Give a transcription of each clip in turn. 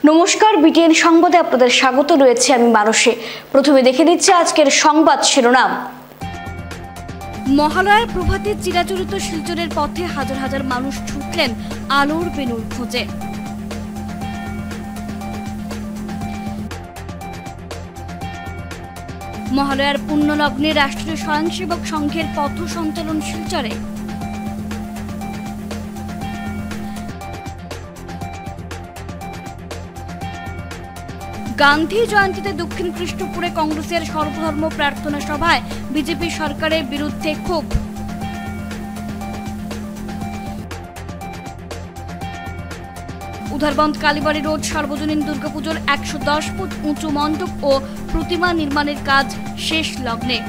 নমস্কার, বিটিএন সংবাদে আপনাদের স্বাগত রয়েছে আমি মানসী। প্রথমে দেখে নিচ্ছে আজকের সংবাদ শিরোনাম। মহালয়ার প্রভাতে চিরাচরিত শিলচরের পথে হাজার হাজার মানুষ ছুটলেন আলোর বেলুর খোঁজে। মহালয়ার পুণ্যলগ্নে রাষ্ট্রীয় স্বয়ংসেবক সংঘের পথ সঞ্চালন শিলচরে। গান্ধী জয়ন্তীতে দক্ষিণ কৃষ্ণপুরে কংগ্রেসের সর্বধর্ম প্রার্থনা সভায় বিজেপি সরকারের বিরুদ্ধে ক্ষোভ। উধারবন্দ কালীবাড়ি রোড সার্বজনীন দুর্গাপুজোর 110 ফুট উঁচু মণ্ডপ ও প্রতিমা নির্মাণের কাজ শেষ লগ্নে।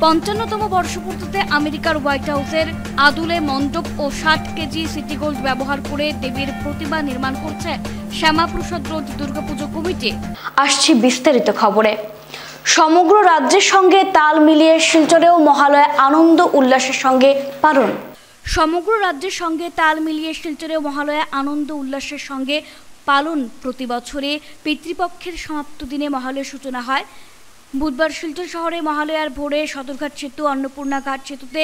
55তম বর্ষপূর্তিতে আমেরিকার হোয়াইট হাউসের আদুলে মণ্ডপ ও 60 কেজি সিটি গোল্ড ব্যবহার করে দেবীর প্রতিমা নির্মাণ করছে শ্যামাপ্রসাদ রোড দুর্গাপুজো কমিটি। আসছে বিস্তারিত খবরে। সমগ্র রাজ্যের সঙ্গে তাল মিলিয়ে শিলচরেও মহালয়া আনন্দ উল্লাসের সঙ্গে পালন। সমগ্র রাজ্যের সঙ্গে তাল মিলিয়ে শিলচরেও মহালয়া আনন্দ উল্লাসের সঙ্গে পালন। প্রতি বছরে পিতৃপক্ষের সমাপ্ত দিনে মহালয়ার সূচনা হয়। বুধবার শিলচর শহরে মহালয়ার ভোরে সদরঘাট সেতু, অন্নপূর্ণা ঘাট সেতুতে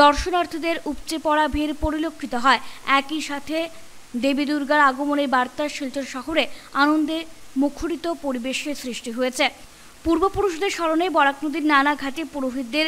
দর্শনার্থীদের উপচে পড়া ভিড় পরিলক্ষিত হয়। একই সাথে দেবী দুর্গার আগমনের বার্তা শিলচর শহরে আনন্দে মুখরিত পরিবেশের সৃষ্টি হয়েছে। পূর্বপুরুষদের স্মরণে বরাক নদীর নানা ঘাটে পুরোহিতদের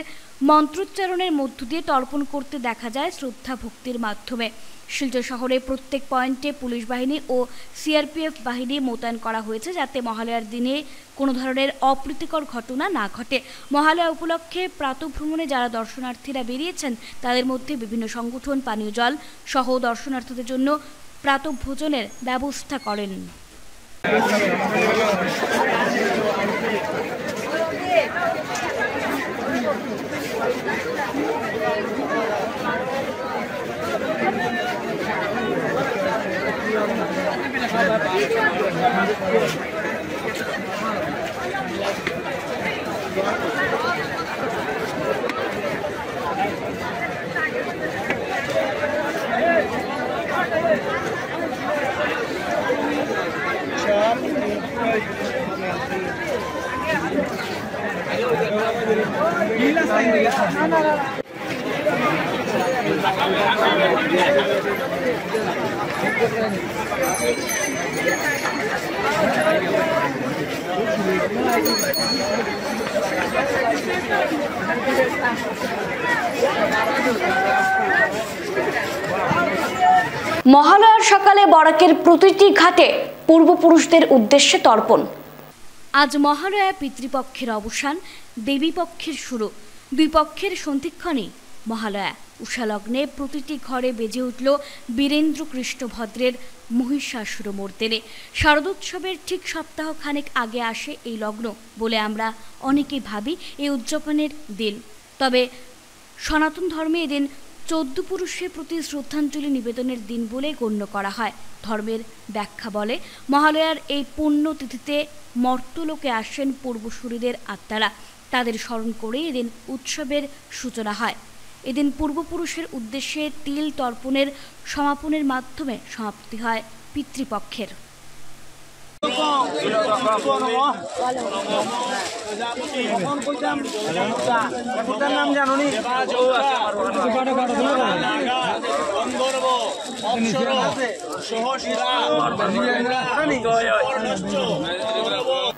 মন্ত্রোচ্চারণের মধ্য দিয়ে তর্পণ করতে দেখা যায় শ্রদ্ধা ভক্তির মাধ্যমে। শিলচর শহরে প্রত্যেক পয়েন্টে পুলিশ বাহিনী ও সিআরপিএফ বাহিনী মোতায়েন করা হয়েছে, যাতে মহালয়ার দিনে কোনো ধরনের অপ্রীতিকর ঘটনা না ঘটে। মহালয়া উপলক্ষে প্রাতঃভ্রমণে যারা দর্শনার্থীরা বেরিয়েছেন তাদের মধ্যে বিভিন্ন সংগঠন পানীয় জল সহ দর্শনার্থীদের জন্য প্রাতঃভোজনের ব্যবস্থা করেন। মহালয়ার সকালে বরাকের প্রতিটি ঘাটে পূর্বপুরুষদের উদ্দেশ্যে তর্পণ। আজ মহালয়া পিতৃপক্ষের অবসান, দেবী পক্ষের শুরু। দুই পক্ষের সন্ধিক্ষণে মহালয়া উষালগ্নে প্রতিটি ঘরে বেজে উঠল বীরেন্দ্র কৃষ্ণ ভদ্রের মহিষাসুর মর্দিনী। শারদোৎসবের ঠিক সপ্তাহ খানেক আগে আসে এই লগ্ন বলে আমরা অনেকেই ভাবি এই উদযাপনের দিন। তবে সনাতন ধর্মে এদিন 14 পুরুষের প্রতি শ্রদ্ধাঞ্জলি নিবেদনের দিন বলে গণ্য করা হয়। ধর্মের ব্যাখ্যা বলে, মহালয়ার এই পুণ্য তিথিতে মর্তলোকে আসেন পূর্বসূরীদের আত্মারা। তাদের স্মরণ করে এদিন উৎসবের সূচনা হয়। এদিন পূর্বপুরুষের উদ্দেশ্যে তিল তর্পণের সমাপনের মাধ্যমে সমাপ্তি হয় পিতৃপক্ষের।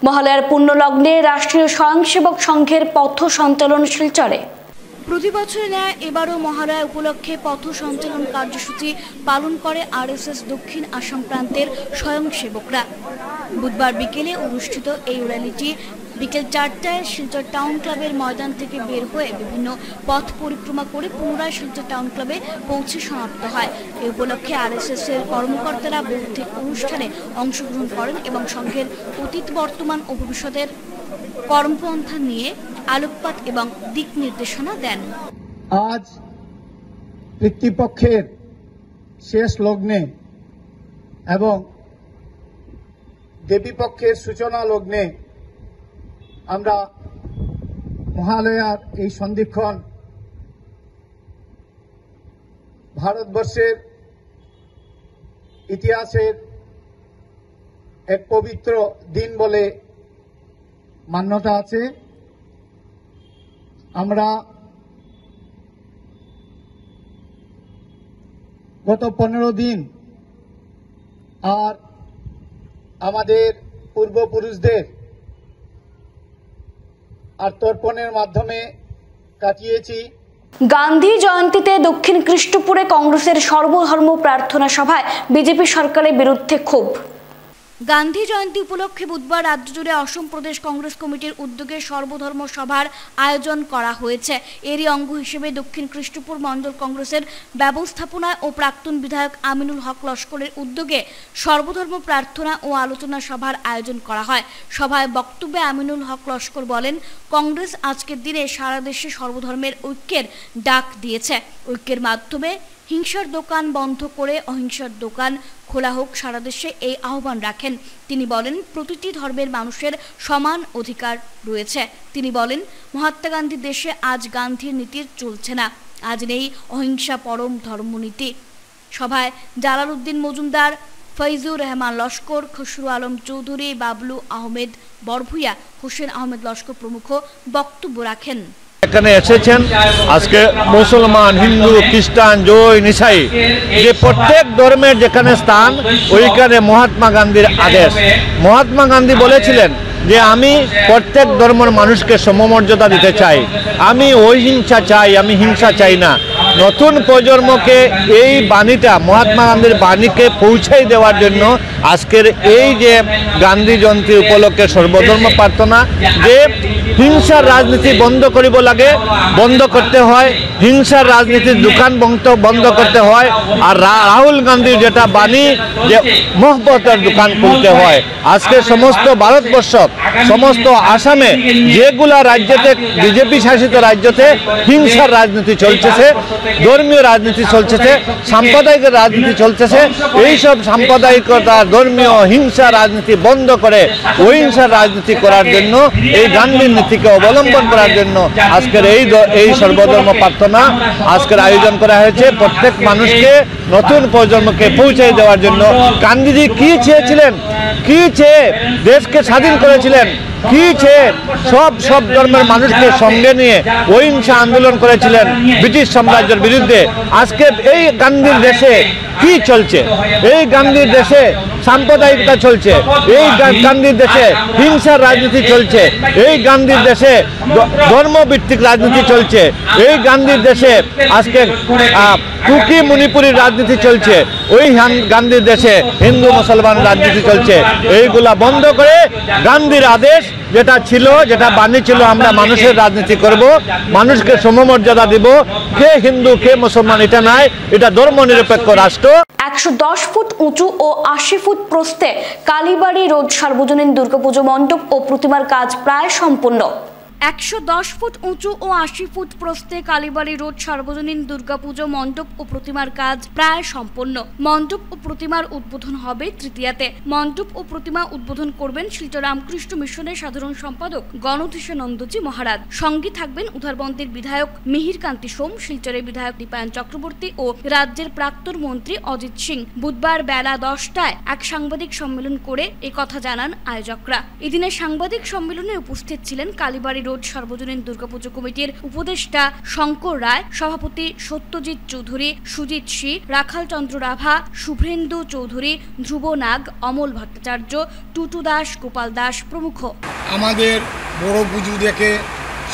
মহালয়ার পুণ্যলগ্নে রাষ্ট্রীয় স্বয়ংসেবক সংঘের পথ সঞ্চালন শিলচরে। প্রতি বছরের ন্যায় এবারও মহালয়া উপলক্ষে পথ সঞ্চালন কার্যসূচি পালন করে আরএসএস দক্ষিণ আসাম প্রান্তের স্বয়ংসেবকরা। বুধবার বিকেলে অনুষ্ঠিত এই র্যালিটি বিকেল 4টায় শিলচর টাউন ক্লাবের ময়দান থেকে বের হয়ে বিভিন্ন পথ পরিক্রমা করে পুনরায় শিলচর টাউন ক্লাবে পৌঁছে সমাপ্ত হয়। এই উপলক্ষে আরএসএস এর কর্মকর্তারা বৌদ্ধিক অনুষ্ঠানে অংশগ্রহণ করেন এবং সংঘের অতীত, বর্তমান ও ভবিষ্যতের কর্মপন্থা নিয়ে আলোকপাত এবং দিক নির্দেশনা দেন। আজ পিতৃপক্ষের শেষ লগ্নে এবং দেবীপক্ষের সূচনা লগ্নে আমরা মহালয়ার এই সন্ধিক্ষণ ভারতবর্ষের ইতিহাসের এক পবিত্র দিন বলে মান্যতা আছে। আমরা গত 15 দিন আর আমাদের পূর্বপুরুষদের আত্মর্পণের মাধ্যমে কাটিয়েছি। গান্ধী জয়ন্তীতে দক্ষিণ কৃষ্ণপুরে কংগ্রেসের সর্বধর্ম প্রার্থনা সভায় বিজেপি সরকারের বিরুদ্ধে ক্ষোভ। গান্ধী জয়ন্তী উপলক্ষে বুধবার রাজ্য জুড়ে অসম প্রদেশ কংগ্রেস কমিটির উদ্যোগে সর্বধর্ম সভার আয়োজন করা হয়েছে। এরই অঙ্গ হিসেবে দক্ষিণ কৃষ্ণপুর মণ্ডল কংগ্রেসের ব্যবস্থাপনায় ও প্রাক্তন বিধায়ক আমিনুল হক লস্করের উদ্যোগে সর্বধর্ম প্রার্থনা ও আলোচনা সভার আয়োজন করা হয়। সভায় বক্তব্যে আমিনুল হক লস্কর বলেন, কংগ্রেস আজকের দিনে সারা দেশে সর্বধর্মের ঐক্যের ডাক দিয়েছে। ঐক্যের মাধ্যমে হিংসার দোকান বন্ধ করে অহিংসার দোকান খোলা হোক, সারা দেশে এই আহ্বান রাখেন। তিনি বলেন, প্রতিটি ধর্মের মানুষের সমান অধিকার রয়েছে। তিনি বলেন, মহাত্মা গান্ধীর দেশে আজ গান্ধীর নীতি চলছে না, আজ নেই অহিংসা পরম ধর্মনীতি। সভায় জালালউদ্দিন মজুমদার, ফৈজুর রহমান লস্কর, খসরু আলম চৌধুরী, বাবলু আহমেদ বরভুইয়া, হোসেন আহমেদ লস্কর প্রমুখ বক্তব্য রাখেন। এখানে এসেছেন আজকে মুসলমান, হিন্দু, খ্রিস্টান, জৈন, ইসাই, যে প্রত্যেক ধর্মের যেখানে স্থান ওইখানে মহাত্মা গান্ধীর আদেশ। মহাত্মা গান্ধী বলেছিলেন যে আমি প্রত্যেক ধর্মের মানুষকে সমমর্যাদা দিতে চাই, আমি অহিংসা চাই, আমি হিংসা চাই না। নতুন প্রজন্মকে এই বাণীটা, মহাত্মা গান্ধীর বাণীকে পৌঁছাই দেওয়ার জন্য আজকের এই যে গান্ধী জয়ন্তী উপলক্ষে সর্বধর্ম প্রার্থনা, যে হিংসার রাজনীতি বন্ধ করিব লাগে, বন্ধ করতে হয়, হিংসার রাজনীতির দোকান বন্ধ করতে হয়। আর রাহুল গান্ধীর যেটা বাণী যে মহব্বতের দোকান খুলতে হয়। আজকে সমস্ত ভারতবর্ষ, সমস্ত আসামে যেগুলা রাজ্যতে বিজেপি শাসিত রাজ্যতে হিংসার রাজনীতি চলতেছে, ধর্মীয় রাজনীতি চলতেছে, সাম্প্রদায়িক রাজনীতি চলতেছে, এইসব সাম্প্রদায়িকতা, ধর্মীয় হিংসা রাজনীতি বন্ধ করে অহিংসার রাজনীতি করার জন্য, এই গান্ধীর নীতিকে অবলম্বন করার জন্য আজকের এই সর্বধর্ম প্রার্থনা আজকের আয়োজন করা হয়েছে। প্রত্যেক মানুষকে, নতুন প্রজন্মকে পৌঁছে দেওয়ার জন্য। গান্ধীজি কি চেয়েছিলেন, কি চেয়ে দেশকে স্বাধীন করেছিলেন, কি চেয়ে সব ধর্মের মানুষকে সঙ্গে নিয়ে অহিংসা আন্দোলন করেছিলেন ব্রিটিশ সাম্রাজ্যের বিরুদ্ধে। আজকে এই গান্ধীর দেশে কি চলছে? এই গান্ধীর দেশে সাম্প্রদায়িকতা চলছে, এই গান্ধীর দেশে হিংসার রাজনীতি চলছে, এই গান্ধীর দেশে ধর্মভিত্তিক রাজনীতি চলছে, এই গান্ধীর দেশে আজকে কুকি মণিপুরী রাজনীতি চলছে, ওই গান্ধীর দেশে হিন্দু মুসলমান রাজনীতি চলছে। এইগুলা বন্ধ করে গান্ধীর আদেশ যেটা ছিল, যেটা বাণী ছিল, আমরা মানুষের রাজনীতি করব, মানুষকে সমমর্যাদা দিব, কে হিন্দু কে মুসলমান এটা নাই, এটা ধর্ম নিরপেক্ষ রাষ্ট্র। 110 ফুট উঁচু ও 80 ফুট প্রস্থে কালীবাড়ি রোড সার্বজনীন দুর্গাপুজো মণ্ডপ ও প্রতিমার কাজ প্রায় সম্পূর্ণ। 110 ফুট উঁচু ও 80 ফুট প্রস্থে কালীবাড়ি রোড সার্বজনীন দুর্গাপুজো মণ্ডপ ও প্রতিমার কাজ প্রায় সম্পন্ন। মণ্ডপ ও প্রতিমার উদ্বোধন হবে তৃতীয়াতে। মণ্ডপ ও প্রতিমা উদ্বোধন করবেন শিলচর রামকৃষ্ণ মিশনের সাধারণ সম্পাদক গণধীশানন্দজি মহারাজ। সঙ্গে থাকবেন উধারবন্দের বিধায়ক মিহির কান্তি সোম, শিলচরের বিধায়ক দীপায়ন চক্রবর্তী ও রাজ্যের প্রাক্তন মন্ত্রী অজিত সিং। বুধবার বেলা 10টায় এক সাংবাদিক সম্মেলন করে একথা জানান আয়োজকরা। এদিনের সাংবাদিক সম্মেলনে উপস্থিত ছিলেন কালীবাড়ি রোড সার্বজনীন দুর্গাপুজো কমিটির উপদেষ্টা শঙ্কর রায়, সভাপতি সত্যজিৎ চৌধুরী, সুজিত সি, রাখাল চন্দ্র রাভা, শুভ্রেন্দু চৌধুরী, ধ্রুব নাগ, অমল ভট্টাচার্য, টুটু দাস, গোপাল দাস প্রমুখ। আমাদের বড় পুজো দেখে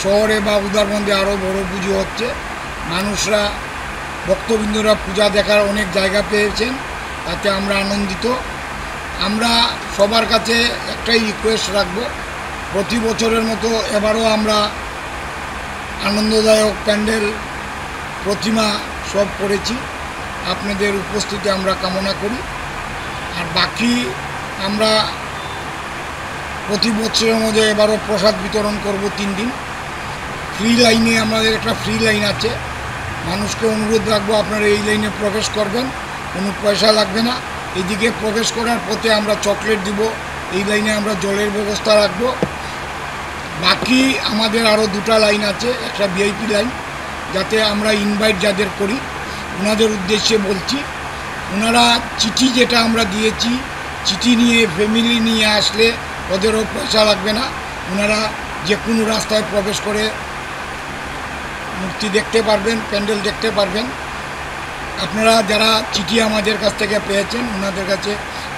শহরে বা উদারবন্দে আরও বড় পুজো হচ্ছে। মানুষরা, ভক্তবৃন্দরা পূজা দেখার অনেক জায়গা পেয়েছেন, তাতে আমরা আনন্দিত। আমরা সবার কাছে একটাই রিকোয়েস্ট রাখব, প্রতি বছরের মতো এবারও আমরা আনন্দদায়ক প্যান্ডেল, প্রতিমা সব করেছি। আপনাদের উপস্থিতি আমরা কামনা করি। আর বাকি আমরা প্রতি বছরের মধ্যে এবারও প্রসাদ বিতরণ করব 3 দিন। ফ্রি লাইনে আমাদের একটা ফ্রি লাইন আছে, মানুষকে অনুরোধ রাখবো আপনারা এই লাইনে প্রবেশ করবেন, কোনো পয়সা লাগবে না। এদিকে প্রবেশ করার পথে আমরা চকলেট দিব, এই লাইনে আমরা জলের ব্যবস্থা রাখবো। বাকি আমাদের আরও 2টা লাইন আছে, একটা ভিআইপি লাইন, যাতে আমরা ইনভাইট যাদের করি ওনাদের উদ্দেশ্যে বলছি, ওনারা চিঠি যেটা আমরা দিয়েছি, চিঠি নিয়ে ফ্যামিলি নিয়ে আসলে ওদেরও পয়সা লাগবে না। ওনারা যে কোনো রাস্তায় প্রবেশ করে মূর্তি দেখতে পারবেন, প্যান্ডেল দেখতে পারবেন। আপনারা যারা চিঠি আমাদের কাছ থেকে পেয়েছেন, ওনাদের কাছে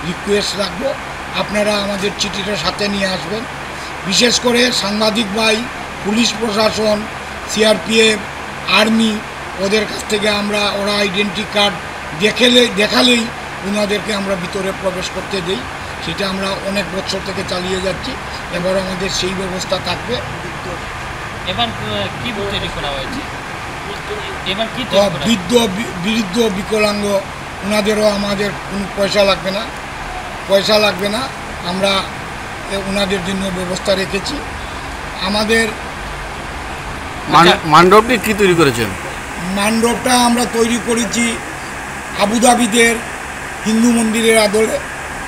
রিকোয়েস্ট রাখবো, আপনারা আমাদের চিঠিটা সাথে নিয়ে আসবেন। বিশেষ করে সাংবাদিক ভাই, পুলিশ প্রশাসন, সিআরপিএফ, আর্মি, ওদের কাছ থেকে ওরা আইডেন্টি কার্ড দেখালেই ওনাদেরকে আমরা ভিতরে প্রবেশ করতে দিই। সেটা আমরা অনেক বছর থেকে চালিয়ে যাচ্ছি, এবার আমাদের সেই ব্যবস্থা থাকবে। এবার কি তৈরি করা হয়েছে? এবার কি বৃদ্ধ বিকলাঙ্গ ওনাদেরও আমাদের কোনো পয়সা লাগবে না। আমরা ওনাদের জন্য ব্যবস্থা রেখেছি। আমাদের মণ্ডপটি কি তৈরি করেছেন? মণ্ডপটা আমরা তৈরি করেছি আবুধাবিদের হিন্দু মন্দিরের আদলে,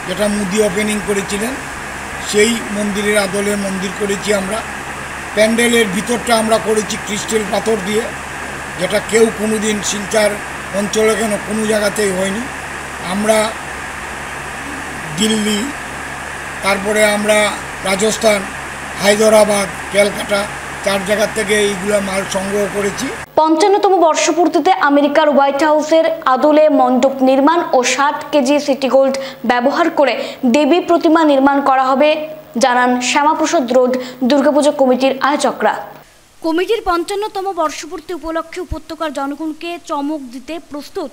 যেটা মোদি ওপেনিং করেছিলেন, সেই মন্দিরের আদলে মন্দির করেছি আমরা। প্যান্ডেলের ভিতরটা আমরা করেছি ক্রিস্টাল পাথর দিয়ে, যেটা কেউ কোনো দিন শিলচর অঞ্চলে কেন কোনো জায়গাতেই হয়নি। আমরা দিল্লি, তারপরে আমরা রাজস্থান, হায়দ্রাবাদ, ক্যালকাটা 4 জায়গা থেকে এইগুলো মাল সংগ্রহ করেছি। 55তম বর্ষপূর্তিতে আমেরিকার হোয়াইট হাউসের আদলে মণ্ডপ নির্মাণ ও 60 কেজি সিটি গোল্ড ব্যবহার করে দেবী প্রতিমা নির্মাণ করা হবে, জানান শ্যামাপ্রসাদ রোড দুর্গাপুজো কমিটির আয়োজকরা। কমিটির 55তম বর্ষপূর্তি উপলক্ষে উপত্যকার জনগণকে চমক দিতে প্রস্তুত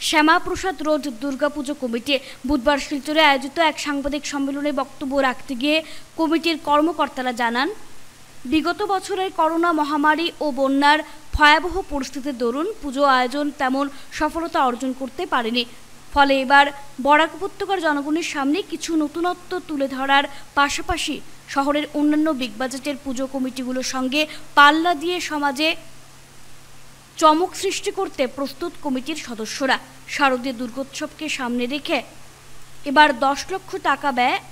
শ্যামাপ্রসাদ রোড দুর্গাপুজো কমিটি। বুধবার শিলচরে আয়োজিত এক সাংবাদিক সম্মেলনে বক্তব্য রাখতে গিয়ে কমিটির কর্মকর্তারা জানান, বিগত বছরের করোনা মহামারী ও বন্যার ভয়াবহ পরিস্থিতির দরুন পুজো আয়োজন তেমন সফলতা অর্জন করতে পারেনি। ফলে এবার বরাক উপত্যকার জনগণের সামনে কিছু নতুনত্ব তুলে ধরার পাশাপাশি শহরের অন্যান্য বিগ বাজেটের পুজো কমিটিগুলোর সঙ্গে পাল্লা দিয়ে সমাজে চমক সৃষ্টি করতে প্রস্তুত কমিটির সদস্যরা। শারদীয় দুর্গোৎসবকে সামনে রেখে এবার 10 লক্ষ টাকা ব্যয়ে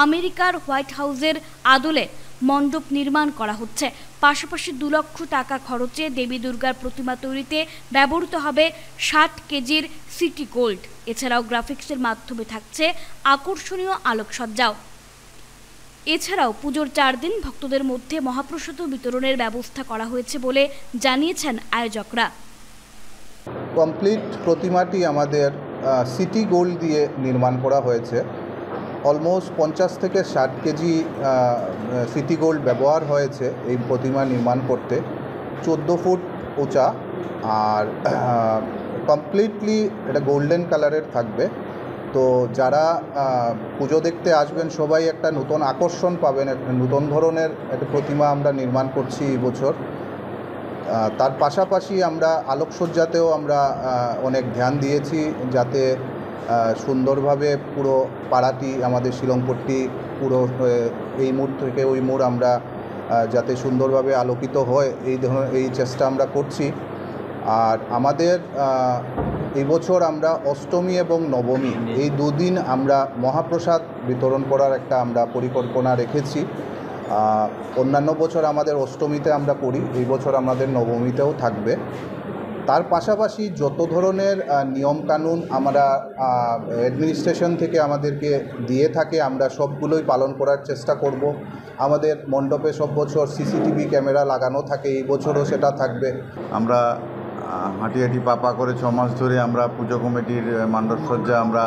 আমেরিকার হোয়াইট হাউসের আদলে মণ্ডপ নির্মাণ করা হচ্ছে। পাশাপাশি 2 লক্ষ টাকা খরচে দেবী দুর্গার প্রতিমা তৈরিতে ব্যবহৃত হবে 60 কেজির সিটি গোল্ড। এছাড়াও গ্রাফিক্সের মাধ্যমে থাকছে আকর্ষণীয় আলোকসজ্জাও। এছাড়াও পুজোর 4 দিন ভক্তদের মধ্যে মহাপ্রসাদ বিতরণের ব্যবস্থা করা হয়েছে বলে জানিয়েছেন আয়োজকরা। কমপ্লিট প্রতিমাটি আমাদের সিটি গোল্ড দিয়ে নির্মাণ করা হয়েছে। অলমোস্ট 50 থেকে 60 কেজি সিটি গোল্ড ব্যবহার হয়েছে এই প্রতিমা নির্মাণ করতে। 14 ফুট উঁচা আর কমপ্লিটলি এটা গোল্ডেন কালারের থাকবে। তো যারা পুজো দেখতে আসবেন সবাই একটা নতুন আকর্ষণ পাবেন, একটা নতুন ধরনের একটা প্রতিমা আমরা নির্মাণ করছি এই বছর। তার পাশাপাশি আমরা আলোকসজ্জাতেও আমরা অনেক ধ্যান দিয়েছি, যাতে সুন্দরভাবে পুরো পাড়াটি আমাদের শিলংপট্টি পুরো এই মোড় থেকে ওই মোড় আমরা যাতে সুন্দরভাবে আলোকিত হয় এই চেষ্টা আমরা করছি। আর আমাদের এই বছর আমরা অষ্টমী এবং নবমী এই 2 দিন আমরা মহাপ্রসাদ বিতরণ করার একটা আমরা পরিকল্পনা রেখেছি। অন্যান্য বছর আমাদের অষ্টমীতে আমরা করি, এই বছর আমাদের নবমীতেও থাকবে। তার পাশাপাশি যত ধরনের নিয়মকানুন আমরা অ্যাডমিনিস্ট্রেশন থেকে আমাদেরকে দিয়ে থাকে আমরা সবগুলোই পালন করার চেষ্টা করব। আমাদের মণ্ডপে সব বছর সিসিটিভি ক্যামেরা লাগানো থাকে, এই বছরও সেটা থাকবে। আমরা হাঁটি পাপা করে 6 মাস ধরে আমরা পুজো কমিটির মণ্ডপসজ্জা আমরা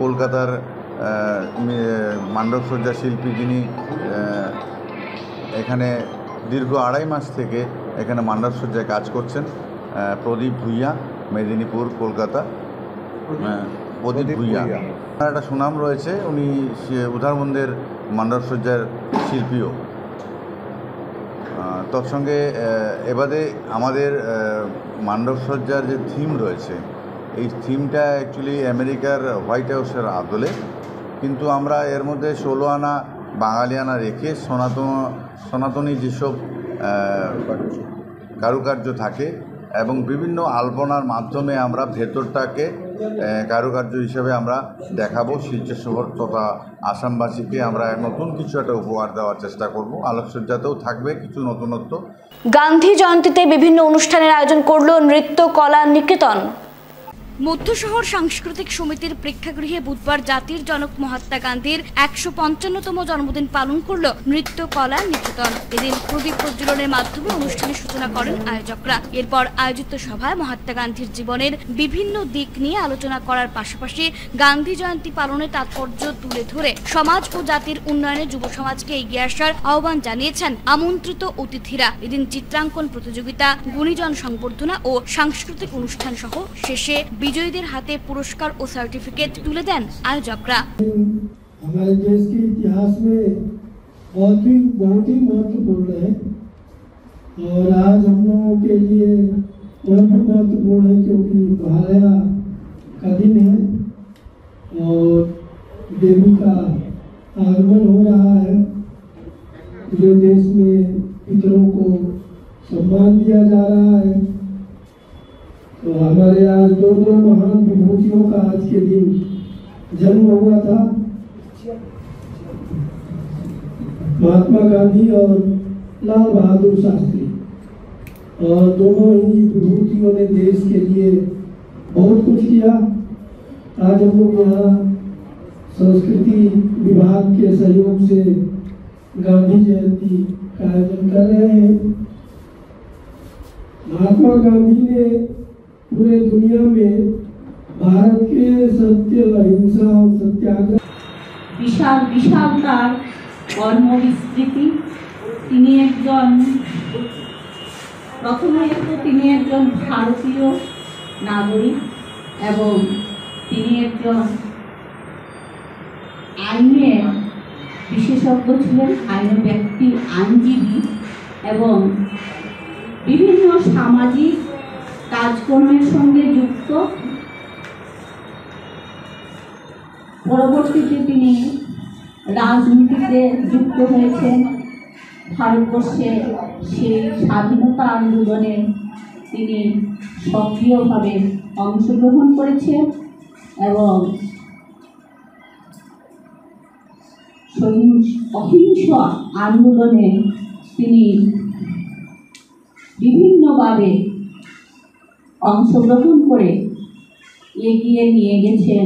কলকাতার মণ্ডপসজ্জা শিল্পী যিনি এখানে দীর্ঘ 2.5 মাস থেকে এখানে মণ্ডপসজ্জায় কাজ করছেন, প্রদীপ ভুইয়া, মেদিনীপুর, কলকাতা। প্রদীপ ভুইয়া ওনার একটা সুনাম রয়েছে, উনি উধারবন্দের মণ্ডপসজ্জার শিল্পীও। তৎসঙ্গে এবারে আমাদের মণ্ডপসজ্জার যে থিম রয়েছে, এই থিমটা অ্যাকচুয়ালি আমেরিকার হোয়াইট হাউসের আদলে, কিন্তু আমরা এর মধ্যে 16 আনা বাঙালিয়ানা রেখে সনাতনী যেসব কারুকার্য থাকে এবং বিভিন্ন আলপনার মাধ্যমে আমরা ভেতরটাকে কারুকার্য হিসেবে আমরা দেখাবো। শিলচর শহর তথা আসামবাসীকে আমরা নতুন কিছু একটা উপহার দেওয়ার চেষ্টা করব। আলোকসজ্জাতেও থাকবে কিছু নতুনত্ব। গান্ধী জয়ন্তীতে বিভিন্ন অনুষ্ঠানের আয়োজন করল নৃত্য কলা নিকেতন। মধ্য শহর সাংস্কৃতিক সমিতির প্রেক্ষাগৃহে বুধবার জাতির জনক মহাত্মা গান্ধীর 155তম জন্মদিন পালন করল নৃত্য কলা নিকেতন। এদিন প্রদীপ প্রজ্বলনের মাধ্যমে অনুষ্ঠানের সূচনা করেন আয়োজকরা। এরপর আয়োজিত সভায় মহাত্মা গান্ধীর জীবনের বিভিন্ন দিক নিয়ে আলোচনা করার পাশাপাশি গান্ধী জয়ন্তী পালনের তাৎপর্য তুলে ধরে সমাজ ও জাতির উন্নয়নে যুব সমাজকে এগিয়ে আসার আহ্বান জানিয়েছেন আমন্ত্রিত অতিথিরা। এদিন চিত্রাঙ্কন প্রতিযোগিতা, গুণীজন সংবর্ধনা ও সাংস্কৃতিক অনুষ্ঠান সহ শেষে বিজয়ীদের হাতে পুরস্কার ও সার্টিফিকেট তুলে দেন আয়োজকরা। हमारे देश के इतिहास में बहुत ही महत्वपूर्ण है और आज हम लोगों के लिए बहुत भी महत्वपूर्ण है क्योंकि भालया का दिन है और देवी का आगमन हो रहा है। पूरे देश में पितरों को सम्मान दिया जा रहा है। तो हमारे आज दो महान विभूतियों का आज के दिन जन्म हुआ था, महात्मा गांधी और लाल बहादुर शास्त्री, और दोनों ही विभूतियों ने देश के लिए बहुत कुछ किया। आज हम लोग यहाँ संस्कृति विभाग के सहयोग से गांधी जयंती का आयोजन कर रहे हैं। महात्मा गांधी ने पूरे दुनिया में भारत के सत्य, अहिंसा और सत्याग्रह विशालतार কর্মবিস্তৃতি। তিনি একজন ভারতীয় নাগরিক এবং তিনি একজন আইনের বিশেষজ্ঞ ছিলেন, আইনের ব্যক্তি, আইনজীবী এবং বিভিন্ন সামাজিক কাজকর্মের সঙ্গে যুক্ত। পরবর্তীতে তিনি রাজনীতিতে যুক্ত হয়েছেন। ভারতবর্ষে সেই স্বাধীনতা আন্দোলনে তিনি সক্রিয়ভাবে অংশগ্রহণ করেছেন এবং অহিংস আন্দোলনে তিনি বিভিন্নভাবে অংশগ্রহণ করে এগিয়ে নিয়ে গেছেন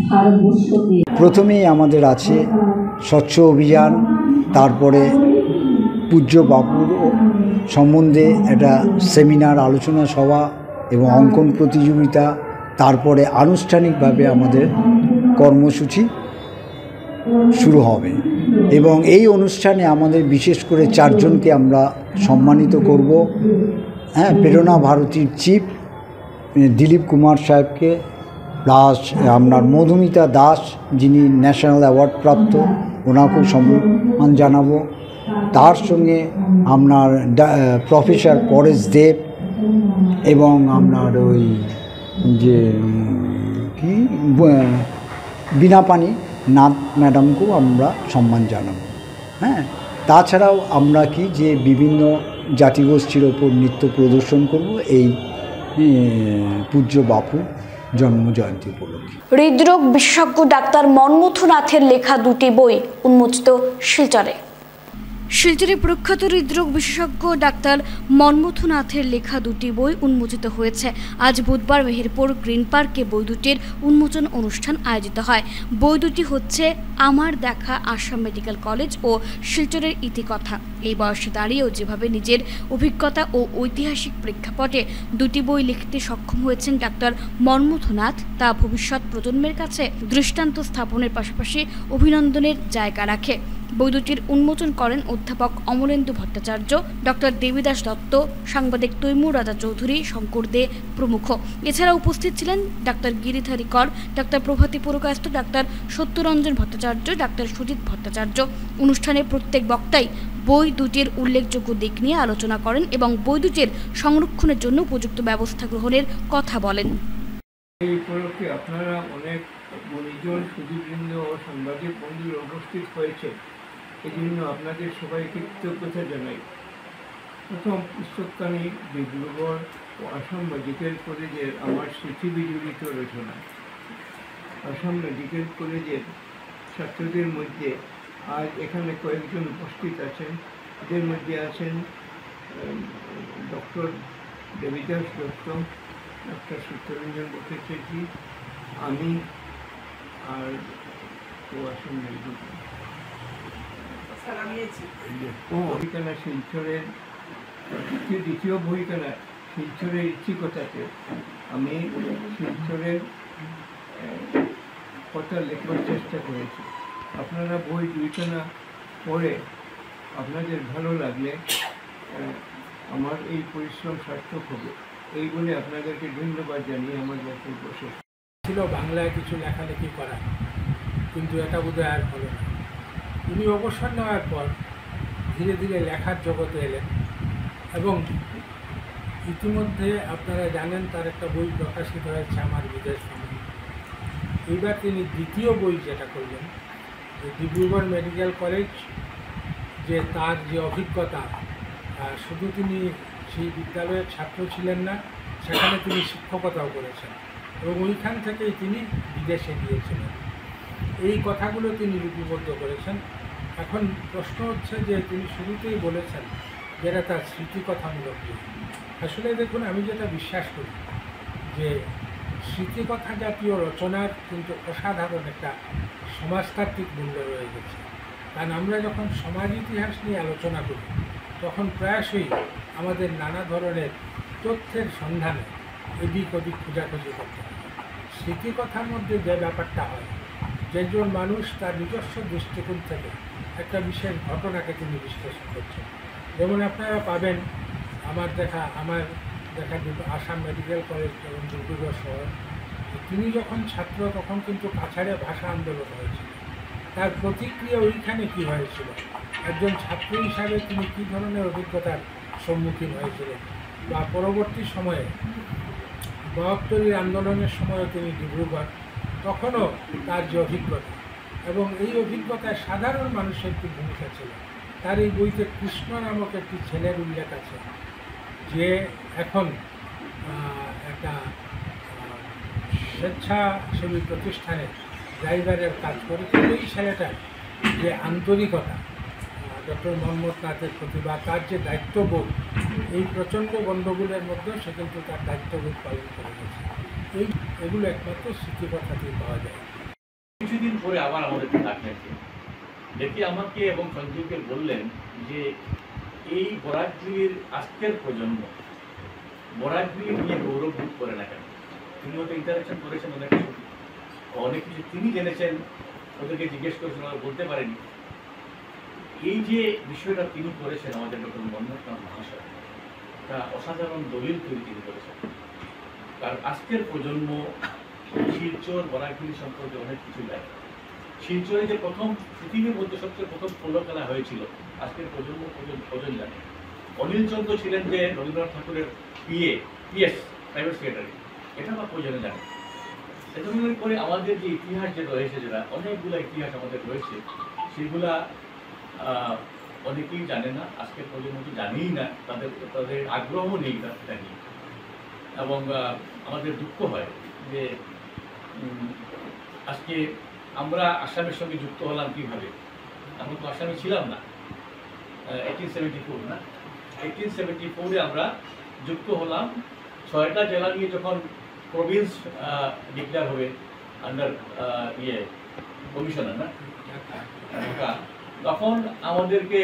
ভারতবর্ষকে। প্রথমেই আমাদের আছে স্বচ্ছ অভিযান, তারপরে পূজ্য বাপুর সম্বন্ধে একটা সেমিনার, আলোচনা সভা এবং অঙ্কন প্রতিযোগিতা, তারপরে আনুষ্ঠানিকভাবে আমাদের কর্মসূচি শুরু হবে এবং এই অনুষ্ঠানে আমাদের বিশেষ করে 4 জনকে আমরা সম্মানিত করব। প্রেরণা ভারতীর চিফ দিলীপ কুমার সাহেবকে, প্লাস আপনার মধুমিতা দাস যিনি ন্যাশনাল অ্যাওয়ার্ড প্রাপ্ত, ওনাকেও সম্মান জানাবো। তার সঙ্গে আপনার প্রফেসর পরেশ দেব এবং আপনার ওই যে কি বীণাপানি নাথ ম্যাডামকেও আমরা সম্মান জানাবো। তাছাড়াও আমরা কি যে বিভিন্ন জাতিগোষ্ঠীর ওপর নৃত্য প্রদর্শন করব এই পূজ্য বাপু জন্ম জয়ন্তী উপলক্ষে। হৃদরোগ বিশেষজ্ঞ ডাক্তার মনমথু নাথের লেখা 2টি বই উন্মোচিত শিলচরে। শিলচরে প্রখ্যাত হৃদরোগ বিশেষজ্ঞ ডাক্তার মনমথু নাথের লেখা 2টি বই উন্মোচিত হয়েছে। আজ বুধবার মেহেরপুর গ্রিন পার্কে বই দুটির উন্মোচন অনুষ্ঠান আয়োজিত হয়। বই দুটি হচ্ছে আমার দেখা আসাম মেডিকেল কলেজ ও শিলচরের ইতিকথা। এই বয়সে দাঁড়িয়েও যেভাবে নিজের অভিজ্ঞতা ও ঐতিহাসিক প্রেক্ষাপটে 2টি বই লিখতে সক্ষম হয়েছেন ডাক্তার মনমথু নাথ, তা ভবিষ্যৎ প্রজন্মের কাছে দৃষ্টান্ত স্থাপনের পাশাপাশি অভিনন্দনের জায়গা রাখে। বই দুটির উন্মোচন করেন অধ্যাপক অমলেন্দু ভট্টাচার্য, ডক্টর দেবীদাস দত্ত, সাংবাদিক তৈমুর রাজা চৌধুরী, শঙ্কর দে প্রমুখ। এছাড়া উপস্থিত ছিলেন ডাক্তার গিরিধারী কর, ডাক্তার প্রভাতী পুরকায়স্থ, ডাক্তার সত্যরঞ্জন ভট্টাচার্য, ডাক্তার সুজিত ভট্টাচার্য। অনুষ্ঠানে প্রত্যেক বক্তাই বই দুটির উল্লেখযোগ্য দিক নিয়ে আলোচনা করেন এবং বই দুটির সংরক্ষণের জন্য উপযুক্ত ব্যবস্থা গ্রহণের কথা বলেন। এই উপলক্ষে আপনারা অনেক গুণীজন, সুধীবৃন্দ ও সাংবাদিক বন্ধুরা উপস্থিত হয়েছে, এই জন্য আপনাদের সবাইকে কৃতজ্ঞতা জানাই। প্রথম পুস্তকখানি ডিব্রুগড় ও আসাম মেডিকেল কলেজের আমার স্মৃতি বিজড়িত রচনা। আসাম মেডিকেল কলেজের ছাত্রদের মধ্যে আজ এখানে কয়েকজন উপস্থিত আছেন। এদের মধ্যে আছেন ডক্টর দেবিদাস দত্ত, ডক্টর সত্যরঞ্জন ভট্টাচার্য, আমি আর আসাম মেডিকেল বইখানা শিলচরের দ্বিতীয় বইখানা শিলচরের ইচ্ছিকতাতে আমি শিলচরের কথা লেখার চেষ্টা করেছি। আপনারা বই দুইখানা পড়ে আপনাদের ভালো লাগলে আমার এই পরিশ্রম সার্থক হবে, এই বলে আপনাদেরকে ধন্যবাদ জানিয়ে আমার বক্তব্য শেষ। ছিল বাংলায় কিছু লেখালেখি করা, কিন্তু এটা বোধহয় আর হলো না। উনি অবসর নেওয়ার পর ধীরে ধীরে লেখার জগতে এলেন এবং ইতিমধ্যে আপনারা জানেন তার একটা বই প্রকাশিত হয়েছে আমার বিদেশ ভ্রমণ। এইবার তিনি দ্বিতীয় বই যেটা করলেন, ডিব্রুগড় মেডিকেল কলেজ, যে তার যে অভিজ্ঞতা, শুধু তিনি সেই বিদ্যালয়ের ছাত্র ছিলেন না, সেখানে তিনি শিক্ষকতাও করেছেন এবং ওইখান থেকেই তিনি বিদেশে গিয়েছিলেন। এই কথাগুলো তিনি লিপিবদ্ধ করেছেন। এখন প্রশ্ন হচ্ছে যে তিনি শুরুতেই বলেছেন যেটা তার স্মৃতিকথামূলক বই। আসলে দেখুন, আমি যেটা বিশ্বাস করি যে স্মৃতিকথা জাতীয় রচনার কিন্তু অসাধারণ একটা সমাজতাত্ত্বিক মূল্য রয়ে গেছে। কারণ আমরা যখন সমাজ ইতিহাস নিয়ে আলোচনা করি তখন প্রায়শই আমাদের নানা ধরনের তথ্যের সন্ধানে এদিক ওদিক খোঁজাখুঁজি করতে হয়। স্মৃতিকথার মধ্যে যে ব্যাপারটা হয়, যেজন মানুষ তার নিজস্ব দৃষ্টিকোণ থেকে একটা বিশেষ ঘটনাকে তিনি বিশ্লেষণ করছেন। যেমন আপনারা পাবেন আমার দেখা আসাম মেডিকেল কলেজ এবং ডিব্রুগড় শহর, তিনি যখন ছাত্র তখন কিন্তু কাছাড়ে ভাষা আন্দোলন হয়েছিল। তার প্রতিক্রিয়া ওইখানে কী হয়েছিল, একজন ছাত্র হিসাবে তিনি কী ধরনের অভিজ্ঞতার সম্মুখীন হয়েছিলেন, বা পরবর্তী সময়ে ৭২ আন্দোলনের সময়ও তিনি ডিব্রুগড়, তখনও তার যে অভিজ্ঞতা এবং এই অভিজ্ঞতায় সাধারণ মানুষের কী ভূমিকা ছিল। তার এই বইতে কৃষ্ণ নামক একটি ছেলের উল্লেখ আছে, যে এখন একটা স্বেচ্ছাসেবী প্রতিষ্ঠানে ড্রাইভারের কাজ করে। কিন্তু এই ছেলেটার যে আন্তরিকতা ডক্টর মোহাম্মদ নাথের প্রতি বা তার যে দায়িত্ববোধ, এই প্রচণ্ড গণ্ডগোলের মধ্যেও সে কিন্তু তার দায়িত্ববোধ পালন করে গেছে। এগুলো একমাত্র স্মৃতিকথাতেই পাওয়া যায়। কিছুদিন পরে আবার আমাদেরকে ডাকলেন, দেখি আমাকে এবং সঞ্জীবকে বললেন যে এই বরাকজুলির আজকের প্রজন্ম বরাকজুলি নিয়ে গৌরব বোধ করে না কেন। তিনি হয়তো ইন্টারাকশন করেছেন অনেক কিছু তিনি জেনেছেন, ওদেরকে জিজ্ঞেস করেছেন, ওরা বলতে পারেনি। এই যে বিষয়টা তিনি করেছেন আমাদের ডক্টর মোহাম্মদ নাথ মহাশয়, তা অসাধারণ দলিল তৈরি তিনি করেছেন। কারণ আজকের প্রজন্ম শিলচর বরাকজুলি সম্পর্কে অনেক কিছু জানে। শিলচরে যে প্রথম পৃথিবীর মধ্যে সবচেয়ে প্রথম পোলো খেলা হয়েছিল, আজকের প্রজন্ম প্রজন্ম জানে। অনিল চন্দ্র ছিলেন যে রবীন্দ্রনাথ ঠাকুরের পিএস প্রাইভেট সেক্রেটারি, এটা বা প্রয়োজনে জানে। এজন্য করে আমাদের যে ইতিহাস যে রয়েছে, যেটা অনেকগুলো ইতিহাস আমাদের রয়েছে, সেগুলা অনেকেই জানে না, আজকের প্রজন্ম তো জানেই না, তাদের আগ্রহ নেই এটা নিয়ে। এবং আমাদের দুঃখ হয় যে আজকে আমরা আসামের সঙ্গে যুক্ত হলাম কীভাবে। আমরা তো আসামে ছিলাম না, 1874 না, 1874-এ আমরা যুক্ত হলাম। 6টা জেলা নিয়ে যখন প্রভিন্স ডিক্লেয়ার হবে আন্ডার কমিশনার না, তখন আমাদেরকে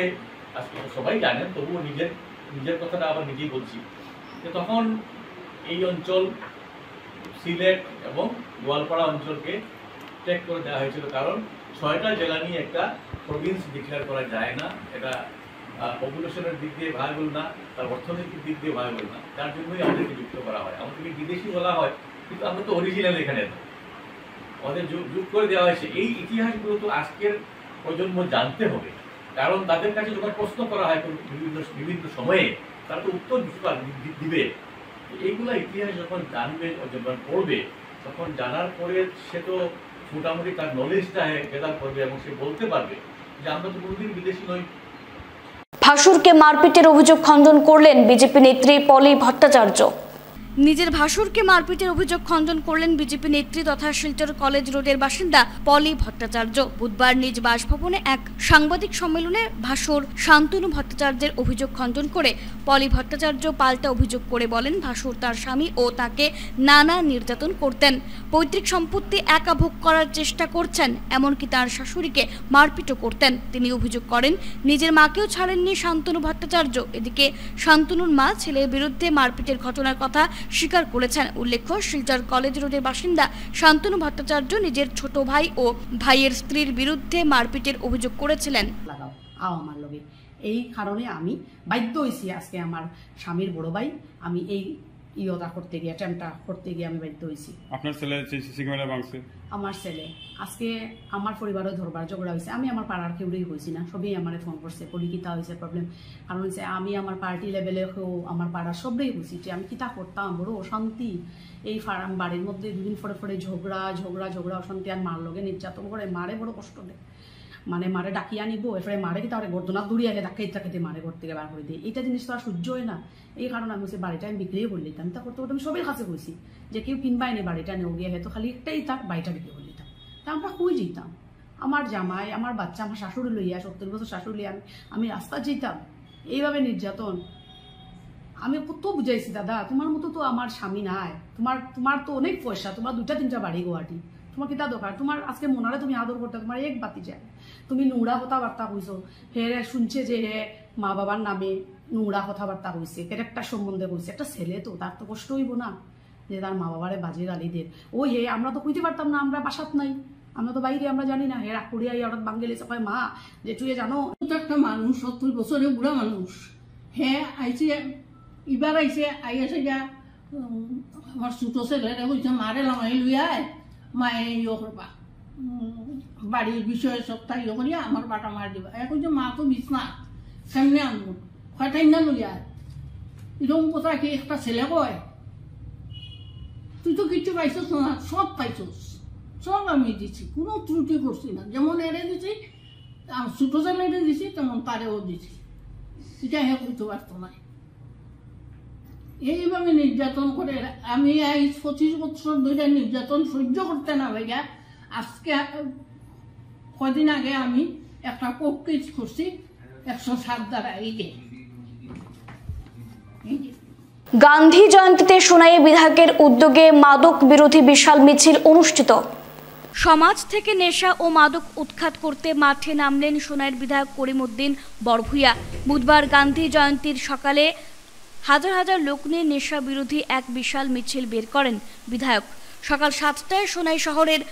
আজকে সবাই জানেন, তবুও নিজের কথাটা আবার নিজেই বলছি, যে তখন এই অঞ্চল সিলেট এবং গোয়ালপাড়া অঞ্চলকে টেক করে দেওয়া হয়েছিল। কারণ 6টা জেলা নিয়ে একটা প্রভিন্স ডিক্লেয়ার করা যায় না, এটা পপুলেশনের দিক দিয়ে ভায়াবল না, তার অর্থনৈতিক দিক দিয়ে ভায়াবল না। তার জন্যই আমাদেরকে যুক্ত করা হয়। আমাদেরকে বিদেশি বলা হয়, কিন্তু আমরা তো অরিজিনাল এখানে না, আমাদের যুগ করে দেওয়া হয়েছে। এই ইতিহাসগুলো তো আজকের প্রজন্ম জানতে হবে, কারণ তাদের কাছে যখন প্রশ্ন করা হয় বিভিন্ন সময়ে, তারা তো উত্তর দিবে। এইগুলা ইতিহাস যখন জানবে, যখন পড়বে, তখন জানার পরে সে তো মোটামুটি তার নলেজটা গেদার করবে এবং সে বলতে পারবে যে আমরা তো কোনোদিন বিদেশি নই। ভাসুরকে মারপিটের অভিযোগ খণ্ডন করলেন বিজেপি নেত্রী পলি ভট্টাচার্য। নিজের ভাসুরকে মারপিটের অভিযোগ খণ্ডন করলেন বিজেপি নেত্রী তথা শিলচর কলেজ রোডের বাসিন্দা পলি ভট্টাচার্য। বুধবার নিজ বাসভবনে এক সাংবাদিক সম্মেলনে ভাসুর শান্তনু ভট্টাচার্যের অভিযোগ খণ্ডন করে পলি ভট্টাচার্য পাল্টা অভিযোগ করে বলেন, ভাসুর তার স্বামী ও তাকে নানা নির্যাতন করতেন, পৈতৃক সম্পত্তি একা ভোগ করার চেষ্টা করছেন, এমনকি তার শাশুড়িকে মারপিটও করতেন। তিনি অভিযোগ করেন, নিজের মাকেও ছাড়েননি শান্তনু ভট্টাচার্য। এদিকে শান্তনুর মা ছেলের বিরুদ্ধে মারপিটের ঘটনার কথা স্বীকার করেছেন। উল্লেখ্য, শিলচর কলেজ রোডের বাসিন্দা শান্তনু ভট্টাচার্য নিজের ছোট ভাই ও ভাইয়ের স্ত্রীর বিরুদ্ধে মারপিটের অভিযোগ করেছিলেন। আমার লগে এই কারণে আমি বাধ্য হয়েছি, আজকে আমার স্বামীর বড় ভাই, আমি এই ইয়টা করতে গিয়ে অ্যাটেম্পটা করতে গিয়ে আমি বাধ্য হয়েছি। আপনার ছেলে আমার ছেলে আজকে আমার পরিবারও ধরবার ঝগড়া হয়েছে। আমি আমার পাড়ার কেউরেই হয়েছি না, সবই আমার ফোন করছে, পরিকিতা হয়েছে প্রবলেম। কারণ হচ্ছে আমি আমার পার্টি লেভেলে আমার পাড়ার সবটাই হয়েছি যে আমি কিতা করতাম, বড় অশান্তি এই বাড়ির মধ্যে দুদিন পরে পরে ঝগড়া অশান্তি, আর মার লগে নির্যাতন করে, মারে বড় কষ্ট দেয়। মানে মারে ডাকিয়ে আনিব, এরপরে মারে কি তাহলে গর্দনাথ দৌড়িয়ে আগে ডাকাইতে মারে ঘর থেকে বার করে দিয়ে, এইটা জিনিস তো আর সহ্য হয় না। এই কারণে আমি হচ্ছে বাড়িটা আমি বিক্রিও করে দিতাম। তা করতে করতে আমি সবের কাছে কইছি যে কেউ কিনবাই নি বাড়িটা নেও গিয়ে, হয়তো খালি একটাই থাক, বাড়িটা বিক্রি করে দিতাম। তা আমরা কই যেতাম, আমার জামাই, আমার বাচ্চা, আমার শাশুড়ি লইয়া, 70 বছর শাশুড়ি লইয়া আমি রাস্তা যেতাম। এইভাবে নির্যাতন আমি কত বুঝাইছি, দাদা তোমার মতো তো আমার স্বামী নাই, তোমার তো অনেক পয়সা, তোমার 2-3টা বাড়ি গুয়াহাটি, তোমার কিতা দরকার, তোমার আজকে মনারে তুমি আদর করতে, তোমার এক বাতি যায়, তুমি নোংরা কথাবার্তা কইছো। ফের শুনছে যে হে মা বাবার নামে নোংরা কথাবার্তা কইছে, ক্যারেক্টার সম্বন্ধে কইছে। একটা ছেলে তো, তার তো কষ্ট হইব না যে তার মা বাবারে বাজে গালি দের। ওই হে আমরা তো কইতে পারতাম না, আমরা বাসাত নাই, আমরা তো বাইরে, আমরা জানি না। হে রাগ করিয়া হঠাৎ বাঙ্গেলে সবাই মা যে তুই জানো একটা মানুষ 70 বছরের বুড়া মানুষ, হে আইছে এবার আইছে আইয়াছে গা আমার ছোট ছেলে কইছে মারে লামাই লুইয়ায় মায়ে ইয়ে করবা, বাড়ির বিষয়ে সপ্তাহ ইয়ে করিয়া আমার বাটা মার দিবা। এ কইছে মা তো বিছনা সামনে আনবো, হয়টাই না লইয়া, এরকম কথা কি একটা ছেলে কয়? তুই তো কিছু পাইছস না, সব পাইছস, সব আমি দিছি, কোনো ত্রুটি করছি না। যেমন এরে দিছি, ছোট ছেলে দিছি, তেমন তারেও দিছি, এটা হে করতে পারতো না। এইভাবে নির্যাতন করে আমি এই 25 বছর ধরে নির্যাতন সহ্য করতে না ভাইয়া, আজকে কদিন আগে আমি একটা কোর্ট কেস করছি 107 দ্বারা। এই যে গান্ধী জয়ন্তীতে সোনাই বিধায়কের উদ্যোগে মাদক বিরোধী বিশাল মিছিল অনুষ্ঠিত। সমাজ থেকে নেশা ও মাদক উৎখাত করতে মাঠে নামলেন সোনাইয়ের বিধায়ক করিমউদ্দিন বরভূয়া। বুধবার গান্ধী জয়ন্তীর সকালে হাজার হাজার লোক নিয়ে নেশা বিরোধী এক বিশাল মিছিল বের করেন বিধায়ক। সকাল 7টায় সোনাই শহরের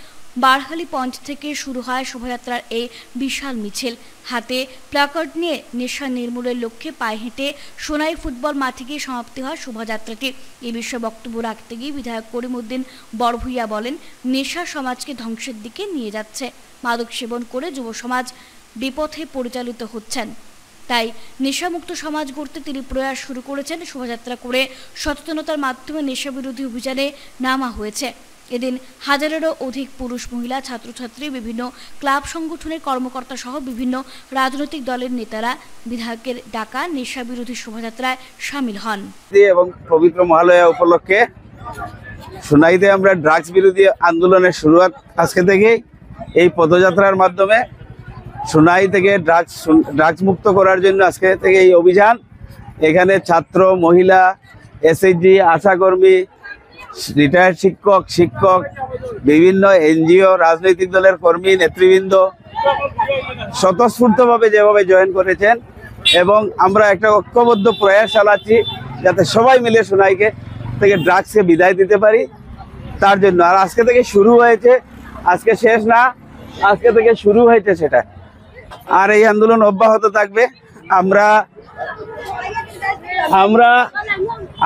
বারহালি পয়েন্ট থেকে শুরু হয় শোভাযাত্রার এই বিশাল মিছিল। হাতে প্ল্যাকার্ড নিয়ে নেশা নির্মূলের লক্ষ্যে পায়ে হেঁটে সোনাই ফুটবল মাঠে গিয়ে সমাপ্তি হয় শোভাযাত্রাটি। এই বিষয়ে বক্তব্য রাখতে গিয়ে বিধায়ক করিমউদ্দিন বরভূয়া বলেন, নেশা সমাজকে ধ্বংসের দিকে নিয়ে যাচ্ছে, মাদক সেবন করে যুব সমাজ বিপথে পরিচালিত হচ্ছেন। তাই নেশামুক্ত সমাজ গড়তে তিনি প্রয়াস শুরু করেছেন। শোভাযাত্রা করে সচেতনতার মাধ্যমে নেশা বিরোধী অভিযানে নামা হয়েছে। এদিন হাজারেরও অধিক পুরুষ, মহিলা, ছাত্রছাত্রী, বিভিন্ন ক্লাব সংগঠনের কর্মকর্তা সহ বিভিন্ন রাজনৈতিক দলের নেতারা বিধায়কের ডাকা নেশা বিরোধী শোভাযাত্রায় সামিল হন। এবং পবিত্র মহালয়া উপলক্ষে সোনাইতে আমরা ড্রাগস বিরোধী আন্দোলনের শুরুয়াত আজকে থেকে এই পদযাত্রার মাধ্যমে সোনাই থেকে ড্রাগস মুক্ত করার জন্য আজকে থেকে এই অভিযান। এখানে ছাত্র, মহিলা, এসএইচজি, আশাকর্মী, রিটায়ার্ড শিক্ষক, বিভিন্ন এনজিও, রাজনৈতিক দলের কর্মী, নেতৃবৃন্দ স্বতঃস্ফূর্তভাবে যেভাবে জয়েন করেছেন, এবং আমরা একটা ঐক্যবদ্ধ প্রয়াস চালাচ্ছি যাতে সবাই মিলে সোনাইকে থেকে ড্রাগসকে বিদায় দিতে পারি, তার জন্য। আর আজকে থেকে শুরু হয়েছে, আজকে শেষ না, আজকে থেকে শুরু হয়েছে সেটা। আর এই আন্দোলন অব্যাহত থাকবে।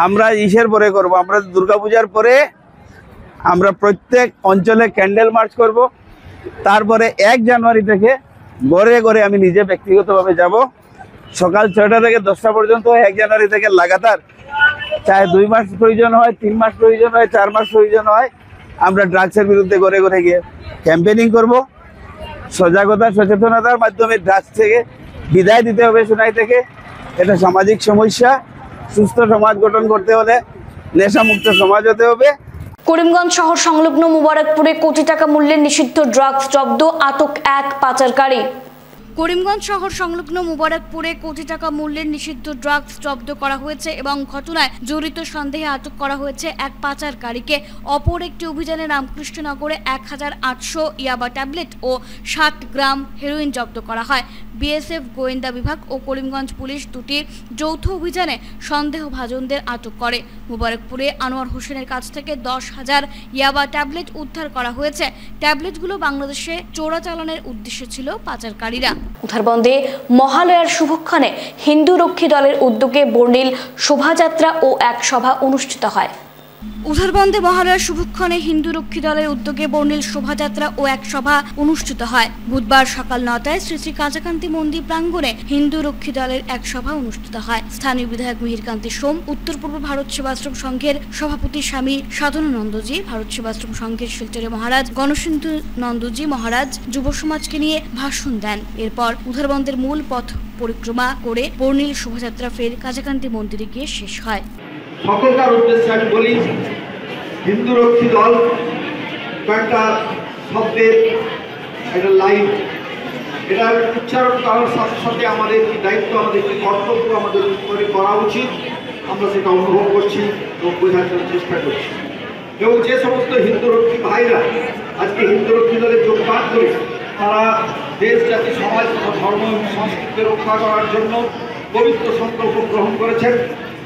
আমরা ইসের পরে করব, আমরা দুর্গাপূজার পরে আমরা প্রত্যেক অঞ্চলে ক্যান্ডেল মার্চ করব। তারপরে 1 জানুয়ারি থেকে ঘরে ঘরে আমি নিজে ব্যক্তিগতভাবে যাব, সকাল 6টা থেকে 10টা পর্যন্ত। 1 জানুয়ারি থেকে লাগাতার, চাहे 2 মাস প্রয়োজন হয়, 3 মাস প্রয়োজন হয়, 4 মাস প্রয়োজন হয়, আমরা ড্রাগসের বিরুদ্ধে ঘরে ঘরে গিয়ে ক্যাম্পেনিং করব। সজাগতা, সচেতনতার মাধ্যমে ড্রাগস থেকে বিদায় দিতে হবে সোনাই থেকে। এটা সামাজিক সমস্যা। সুস্থ সমাজ গঠন করতে হলে নেশামুক্ত সমাজ হতে হবে। করিমগঞ্জ শহর সংলগ্ন মুবারকপুরে কোটি টাকা মূল্যের নিষিদ্ধ ড্রাগস জব্দ, আটক এক পাচারকারী। করিমগঞ্জ শহর সংলগ্ন মুবারকপুরে কোটি টাকা মূল্যের নিষিদ্ধ ড্রাগস জব্দ করা হয়েছে এবং ঘটনায় জড়িত সন্দেহে আটক করা হয়েছে এক পাচারকারীকে। অপর একটি অভিযানে রামকৃষ্ণনগরে 1800 ইয়াবা ট্যাবলেট ও 60 গ্রাম হেরোইন জব্দ করা হয়। বিএসএফ গোয়েন্দা বিভাগ ও করিমগঞ্জ পুলিশ দুটি যৌথ অভিযানে সন্দেহভাজনদের আটক করে। মুবারকপুরে আনোয়ার হোসেনের কাছ থেকে 10,000 ইয়াবা ট্যাবলেট উদ্ধার করা হয়েছে। ট্যাবলেটগুলো বাংলাদেশে চোরাচালানের উদ্দেশ্যে ছিল পাচারকারীরা। উদ্ধারবন্দে মহালয়ার শুভক্ষণে হিন্দু রক্ষী দলের উদ্যোগে বর্ণিল শোভাযাত্রা ও এক সভা অনুষ্ঠিত হয়। উদ্ধারবন্দে মহালয়ার শুভক্ষণে হিন্দু রক্ষী দলের উদ্যোগে বর্ণিল শোভাযাত্রা ও এক সভা অনুষ্ঠিত হয়। বুধবার সকাল 9টায় শ্রী শ্রী কাজাকান্তি মন্দির প্রাঙ্গণে হিন্দু রক্ষী দলের এক সভা অনুষ্ঠিত হয়। স্থানীয় বিধায়ক মিহিরকান্তি সোম, উত্তর পূর্ব ভারত সেবাশ্রম সংঘের সভাপতি স্বামী সাধনানন্দজি, ভারত সেবাশ্রম সংঘের শিলচরে মহারাজ গণসিন্ধু নন্দজি মহারাজ যুব সমাজকে নিয়ে ভাষণ দেন। এরপর উদ্ধারবন্দের মূল পথ পরিক্রমা করে বর্ণিল শোভাযাত্রা ফের কাজাকান্তি মন্দিরে গিয়ে শেষ হয়। সকলকার উদ্দেশ্যে আমি বলি, হিন্দু রক্ষী দল কয়েকটা শব্দের একটা লাইন, এটা উচ্চারণ করার সাথে সাথে আমাদের কি দায়িত্ব, আমাদের কি কর্তব্য আমাদের করা উচিত, আমরা সেটা অনুভব করছি এবং বোঝার চেষ্টা করছি। এবং যে সমস্ত হিন্দু রক্ষী ভাইরা আজকে হিন্দু রক্ষী দলে যোগদান করে তারা দেশ, জাতি, সমাজ, ধর্ম এবং সংস্কৃতি রক্ষা করার জন্য পবিত্র সংকল্প গ্রহণ করেছেন,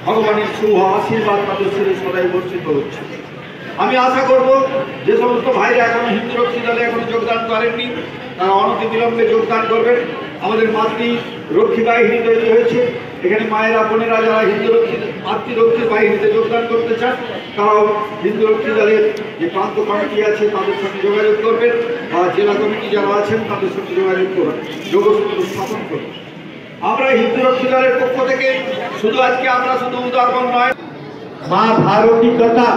ভগবানের শুভ আশীর্বাদ তাদের শরীরে সদাই বর্ষিত হচ্ছে। আমি আশা করব যে সমস্ত ভাইরা এখনো হিন্দু রক্ষী দলে এখনো যোগদান করেননি তারা অনতিবিলম্বে যোগদান করবেন। আমাদের মাতৃ রক্ষী বাহিনী তৈরি হয়েছে, এখানে মায়েরা বোনেরা যারা হিন্দু রক্ষী মাতৃরক্ষী বাহিনীতে যোগদান করতে চান তারাও হিন্দু রক্ষী দলের যে প্রান্ত কমিটি আছে তাদের সঙ্গে যোগাযোগ করবেন, বা জেলা কমিটি যারা আছেন তাদের সঙ্গে যোগাযোগ করবেন, যোগসূত্র স্থাপন করবেন। আমরা হিন্দু রক্ষী দলের পক্ষ থেকে শুধু আজকে আমরা শুধু উদাহরণ নয়, মা ভারতী তথা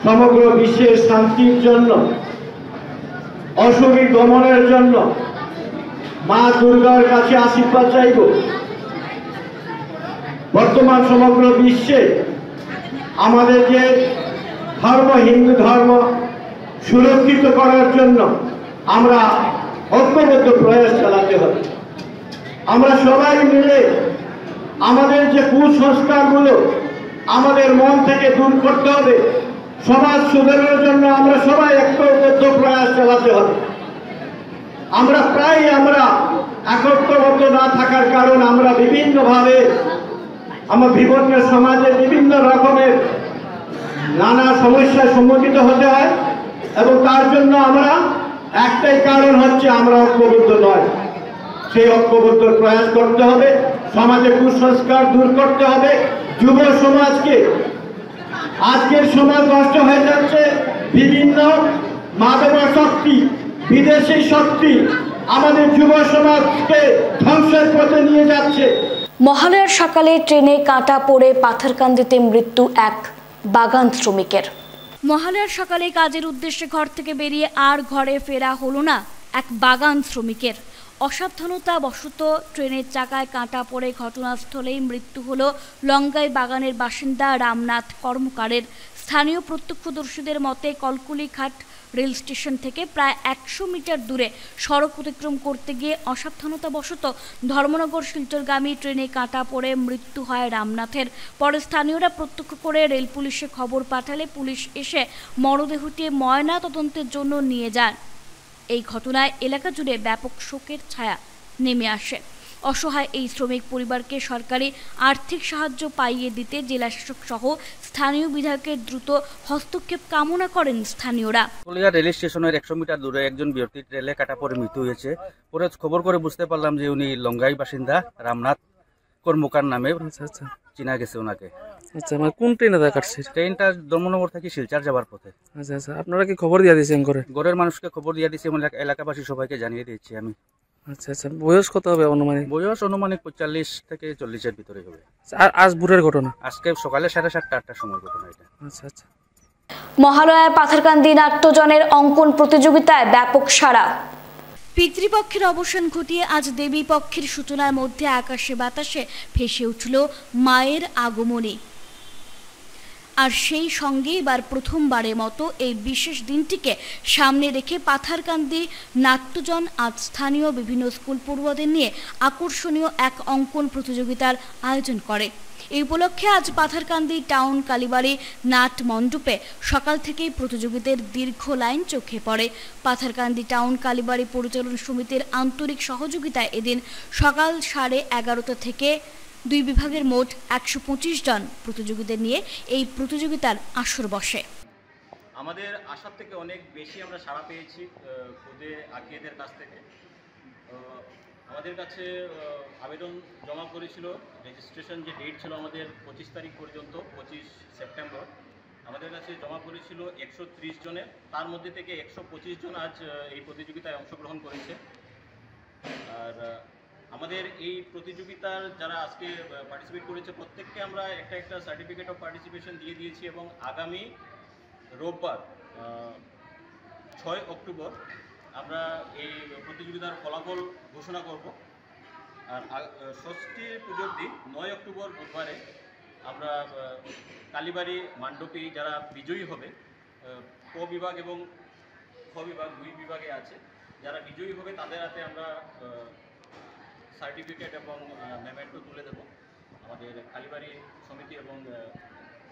সমগ্র বিশ্বের শান্তির জন্য, অসুরী দমনের জন্য মা দুর্গার কাছে আশীর্বাদ চাইব। বর্তমান সমগ্র বিশ্বে আমাদের যে ধর্ম, হিন্দু ধর্ম সুরক্ষিত করার জন্য আমরা ঐক্যবদ্ধ প্রয়াস চালাতে হবে। আমরা সবাই মিলে আমাদের যে কুসংস্কারগুলো আমাদের মন থেকে দূর করতে হবে, সমাজ সুধারণের জন্য আমরা সবাই ঐক্যবদ্ধ প্রয়াস চালাতে হবে। আমরা একত্রবদ্ধ না থাকার কারণ আমরা বিভিন্নভাবে আমার বিভিন্ন সমাজে বিভিন্ন রকমের নানা সমস্যার সম্মুখীন হতে হয়, এবং তার জন্য আমরা একটাই কারণ হচ্ছে আমরা ঐক্যবদ্ধ নয়। সেই ঐক্যবদ্ধ প্রয়াস করতে হবে, সমাজে কুসংস্কার দূর করতে হবে। যুব সমাজকে, আজকের সমাজ নষ্ট হয়ে যাচ্ছে, বিভিন্ন মাদকাসক্তি, বিদেশি শক্তি আমাদের যুব সমাজকে ধ্বংসের পথে নিয়ে যাচ্ছে। মহালয়ার সকালে ট্রেনে কাঁটা পড়ে পাথারকান্দিতে মৃত্যু এক বাগান শ্রমিকের। মহালয়ার সকালে কাজের উদ্দেশ্যে ঘর থেকে বেরিয়ে আর ঘরে ফেরা হলো না এক বাগান শ্রমিকের। অসাবধানতা বশত ট্রেনের চাকায় কাঁটা পড়ে ঘটনাস্থলেই মৃত্যু হলো লঙ্গাই বাগানের বাসিন্দা রামনাথ কর্মকারের। স্থানীয় প্রত্যক্ষদর্শীদের মতে কলকুলিঘাট রেল স্টেশন থেকে প্রায় 100 মিটার দূরে সড়ক অতিক্রম করতে গিয়ে অসাবধানতা বশত ধর্মনগর শিলচরগামী ট্রেনে কাঁটা পড়ে মৃত্যু হয় রামনাথের। পরে স্থানীয়রা প্রত্যক্ষ করে রেল পুলিশে খবর পাঠালে পুলিশ এসে মরদেহটি ময়না তদন্তের জন্য নিয়ে যান। এই ঘটনায় এলাকা জুড়ে ব্যাপক শোকের ছায়া নেমে আসে। অসহায় এই শ্রমিক পরিবারকে সরকারি আর্থিক সাহায্য পাইয়ে দিতে জেলা শাসক সহ স্থানীয় বিধায়কের দ্রুত হস্তক্ষেপ কামনা করেন স্থানীয়রা। কলিয়া রেল স্টেশনের 100 মিটার দূরে একজন ব্যক্তির রেলে কাটা পড়ে মৃত্যু হয়েছে। পরে খবর করে বুঝতে পারলাম যে উনি লঙ্গাই বাসিন্দা রামনাথ কর্মকার নামে চিনা গেছে ওনাকে। আচ্ছা, মানে কোন ট্রেনে কাটছে? ট্রেনটা ধর্মনগর থেকে শিলচর যাবার পথে। আচ্ছা আচ্ছা, আপনারা কি খবর দিয়ে দিয়েছেন ঘরে? ঘরের মানুষকে খবর দিয়ে দিয়েছি, এলাকাবাসী সবাইকে জানিয়ে দিয়েছি আমি। আচ্ছা আচ্ছা, বয়স কত হবে অনুমানিক? বয়স অনুমানিক 45 থেকে 40-এর ভিতরে হবে। আর আজ ভোরের ঘটনা? আজকে সকালে 7:30-8টার সময় ঘটনা এটা। আচ্ছা আচ্ছা। মহালয়ায় পাথারকান্দি নাট্যজনের অঙ্কন প্রতিযোগিতায় ব্যাপক সাড়া। পিতৃপক্ষের অবসান ঘটিয়ে আজ দেবী পক্ষের সূচনার মধ্যে আকাশে বাতাসে ভেসে উঠল মায়ের আগমনী। আর সেই সঙ্গে এবার প্রথমবারের মতো এই বিশেষ দিনটিকে সামনে রেখে পাথারকান্দি নাট্যজন আজ স্থানীয় বিভিন্ন স্কুল পড়ুয়াদের নিয়ে আকর্ষণীয় এক অঙ্কন প্রতিযোগিতার আয়োজন করে। এই উপলক্ষে আজ পাথারকান্দি টাউন কালীবাড়ি নাট মণ্ডপে সকাল থেকেই প্রতিযোগিতার দীর্ঘ লাইন চোখে পড়ে। পাথারকান্দি টাউন কালীবাড়ি পরিচালন সমিতির আন্তরিক সহযোগিতায় এদিন সকাল 11:30 থেকে দুই বিভাগের মোট 125 জন প্রতিযোগীদের নিয়ে এই প্রতিযোগিতার আসর বসে। আমাদের আশার থেকে অনেক বেশি আমরা সাড়া পেয়েছি খুদে আঁকিয়েদের কাছ থেকে। আমাদের কাছে আবেদন জমা করেছিল, রেজিস্ট্রেশন যে ডেট ছিল আমাদের 25 তারিখ পর্যন্ত, 25 সেপ্টেম্বর। আমাদের কাছে জমা করেছিল 130 জনের, তার মধ্যে থেকে 125 জন আজ এই প্রতিযোগিতায় অংশগ্রহণ করেছে। আর আমাদের এই প্রতিযোগিতার যারা আজকে পার্টিসিপেট করেছে প্রত্যেককে আমরা একটা সার্টিফিকেট অফ পার্টিসিপেশন দিয়ে দিয়েছি এবং আগামী রোববার 6 অক্টোবর আমরা এই প্রতিযোগিতার ফলাফল ঘোষণা করব। আর ষষ্ঠী পুজোর দিন 9 অক্টোবর বুধবারে আমরা কালীবাড়ি মণ্ডপে যারা বিজয়ী হবে, ক বিভাগ এবং খ বিভাগ দুই বিভাগে আছে, যারা বিজয়ী হবে তাদের হাতে আমরা সার্টিফিকেট এবং মেমেন্টো তুলে দেব আমাদের কালীবাড়ি সমিতি এবং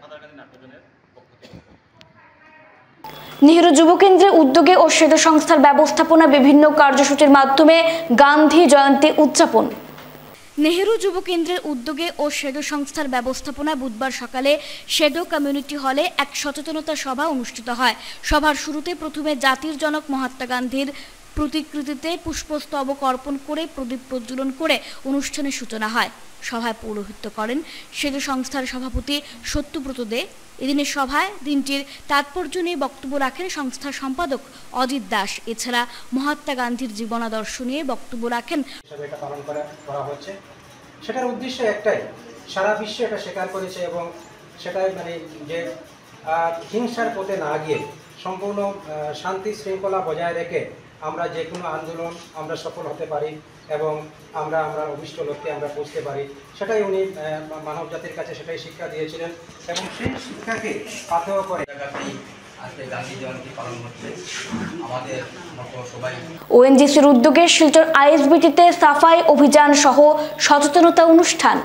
পাথারকান্দি নাট্যজনের পক্ষ থেকে। নেহেরু যুব কেন্দ্রের উদ্যোগে ও সেতু সংস্থার ব্যবস্থাপনা বিভিন্ন কার্যসূচির মাধ্যমে গান্ধী জয়ন্তী উদযাপন। নেহেরু যুব কেন্দ্রের উদ্যোগে ও শেডো সংস্থার ব্যবস্থাপনায় বুধবার সকালে শেডো কমিউনিটি হলে এক সচেতনতা সভা অনুষ্ঠিত হয়। সভার শুরুতে প্রথমে জাতির জনক মহাত্মা গান্ধীর প্রতিকৃতিতে পুষ্পস্তবক অর্পণ করে প্রদীপ প্রজ্বলন করে অনুষ্ঠানের সূচনা হয়। সভায় পৌরোহিত্য করেন শেডো সংস্থার সভাপতি সত্যব্রত দে। এদিনের সভায় দিনটির তাৎপর্য নিয়ে বক্তব্য রাখেন সংস্থার সম্পাদক অজিত দাস। এছাড়া মহাত্মা গান্ধীর জীবনাদর্শ নিয়ে বক্তব্য রাখেন। এটা পালন করা হচ্ছে, সেটার উদ্দেশ্য একটাই, সারা বিশ্ব এটা স্বীকার করেছে এবং সেটাই মানে যে হিংসার পথে না গিয়ে সম্পূর্ণ শান্তি শৃঙ্খলা বজায় রেখে আমরা যে কোনো আন্দোলন আমরা সফল হতে পারি এবং আমরা অভিষ্ট লক্ষ্যে আমরা পৌঁছতে পারি, সেটাই উনি মানব জাতির কাছে সেটাই শিক্ষা দিয়েছিলেন এবং সেই শিক্ষাকে পাথেয় করে আজকে গান্ধী জয়ন্তী পালন হচ্ছে। আমাদের সবাই ওএনজিসির উদ্যোগে শিলচর আইএসবিটিতে সাফাই অভিযান সহ সচেতনতা অনুষ্ঠান।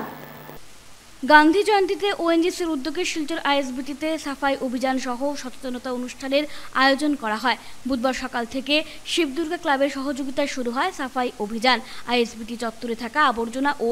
গান্ধী জয়ন্তীতে ওএনজিসির উদ্যোগে শিলচর আইএসবিটিতে সাফাই অভিযান সহ সচেতনতা অনুষ্ঠানের আয়োজন করা হয়। বুধবার সকাল থেকে শিবদুর্গা ক্লাবের সহযোগিতায় শুরু হয় সাফাই অভিযান। আইএসবিটি চত্বরে থাকা আবর্জনা ও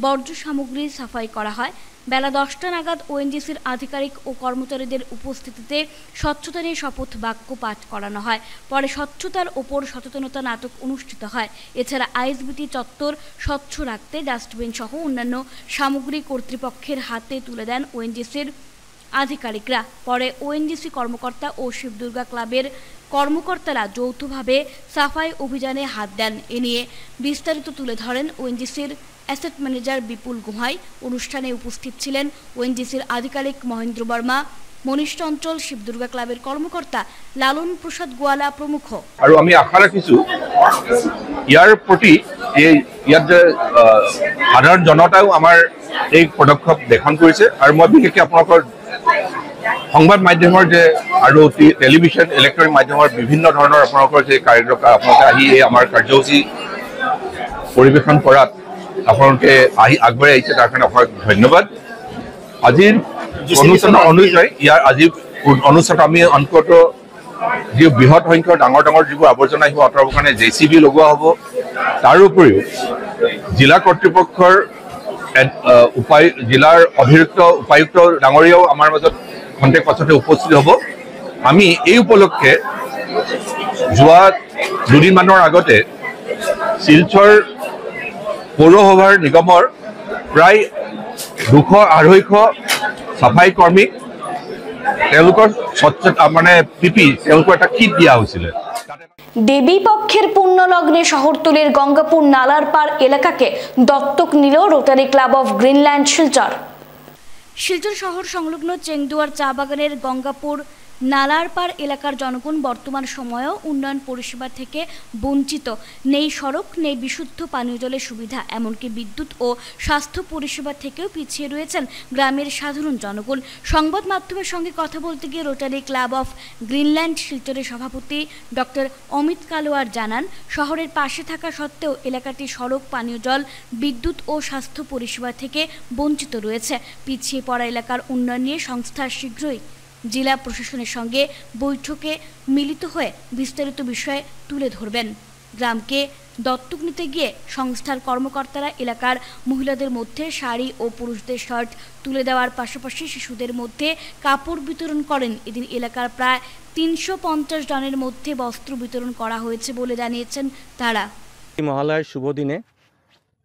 বর্জ্য সামগ্রী সাফাই করা হয়। বেলা 10টা নাগাদ ওএনজিসির আধিকারিক ও কর্মচারীদের উপস্থিতিতে স্বচ্ছতা নিয়ে শপথ বাক্য পাঠ করানো হয়। পরে স্বচ্ছতার ওপর সচেতনতা নাটক অনুষ্ঠিত হয়। এছাড়া আইএসবিটি চত্বর স্বচ্ছ রাখতে ডাস্টবিন সহ অন্যান্য সামগ্রী কর্তৃপক্ষের হাতে তুলে দেন ওএনজিসির আধিকারিকরা। পরে ওএনজিসি কর্মকর্তা ও শিবদুর্গা ক্লাবের কর্মকর্তারা যৌথভাবে সাফাই অভিযানে হাত দেন। এ নিয়ে বিস্তারিত তুলে ধরেন ওএনজিসির অ্যাসেট ম্যানেজার বিপুল গোহাই। অনুষ্ঠানে উপস্থিত ছিলেন ওএনজিসির আধিকারিক মহেন্দ্র বর্মা, মনিষ্ঠ অঞ্চল শিবদুর্গা ক্লাবের কর্মকর্তা লালন প্ৰসাদ গোৱালা প্ৰমুখ। আৰু আমি আশা ৰাখিছোঁ ইয়াৰ প্ৰতি ইয়াত যে সাধাৰণ জনতাও আমাৰ এই পদক্ষেপ দেখান কৰিছে আৰু মই বিশেষকৈ আপোনালোকৰ সংবাদ মাধ্যমৰ যে আৰু টেলিভিশ্যন ইলেক্ট্ৰনিক মাধ্যমৰ বিভিন্ন ধৰণৰ আপোনালোকৰ যে কাৰ্যকলাপ আপোনালোকে আহি এই আমাৰ কাৰ্যসূচী পৰিৱেশন কৰাত আপোনালোকে আহি আগবাঢ়ি আহিছে, তাৰ কাৰণে আপোনাক ধন্যবাদ। আজিৰ অনুষ্ঠান অনুযায়ী ইয়াৰ আজিৰ অনুষ্ঠানত আমি অন্তত যি বৃহৎ সংখ্যক ডাঙৰ ডাঙৰ যিবোৰ আৱৰ্জনা আহিব আঁতৰাবৰ কাৰণে JCB লগোৱা হ'ব। তাৰ উপৰিও জিলা কৰ্তৃপক্ষৰ জিলাৰ অভিযুক্ত উপায়ুক্ত ডাঙৰীয়াও আমাৰ মাজত খন্তেক পাছতে উপস্থিত হ'ব। আমি এই উপলক্ষে যোৱা দুদিনমানৰ আগতে শিলচৰ পৌৰসভাৰ নিগমৰ প্ৰায় 200-250 চাফাই কৰ্মী তেওঁলোকৰ স্বচ্ছতা মানে পিপি তেওঁলোকৰ এটা কিট দিয়া হৈছিলে। দেবী পক্ষের পুণ্যলগ্নে শহরতলির গঙ্গাপুর নালার পার এলাকাকে দত্তক নিল rotary club of Greenland Silchar. Silchar শহর সংলগ্ন চেংদুয়ার চা বাগানের গঙ্গাপুর নালারপাড় এলাকার জনগণ বর্তমান সময়েও উন্নয়ন পরিষেবা থেকে বঞ্চিত। নেই সড়ক, নেই বিশুদ্ধ পানীয় জলের সুবিধা, এমনকি বিদ্যুৎ ও স্বাস্থ্য পরিষেবা থেকেও পিছিয়ে রয়েছেন গ্রামের সাধারণ জনগণ। সংবাদ মাধ্যমের সঙ্গে কথা বলতে গিয়ে রোটারি ক্লাব অফ গ্রিনল্যান্ড শিলচরের সভাপতি ডক্টর অমিত কালোয়ার জানান, শহরের পাশে থাকা সত্ত্বেও এলাকাটি সড়ক, পানীয় জল, বিদ্যুৎ ও স্বাস্থ্য পরিষেবা থেকে বঞ্চিত রয়েছে। পিছিয়ে পড়া এলাকার উন্নয়ন নিয়ে সংস্থা শীঘ্রই জেলা প্রশাসনের সঙ্গে বৈঠকে মিলিত হয়ে বিস্তারিত বিষয়ে তুলে ধরবেন। গ্রামকে দত্তক নিতে গিয়ে সংস্থার কর্মকর্তারা এলাকার মহিলাদের মধ্যে শাড়ি ও পুরুষদের শার্ট তুলে দেওয়ার পাশাপাশি শিশুদের মধ্যে কাপড় বিতরণ করেন। এদিন এলাকার প্রায় 350 জনের মধ্যে বস্ত্র বিতরণ করা হয়েছে বলে জানিয়েছেন তারা। মহালয়ার শুভ দিনে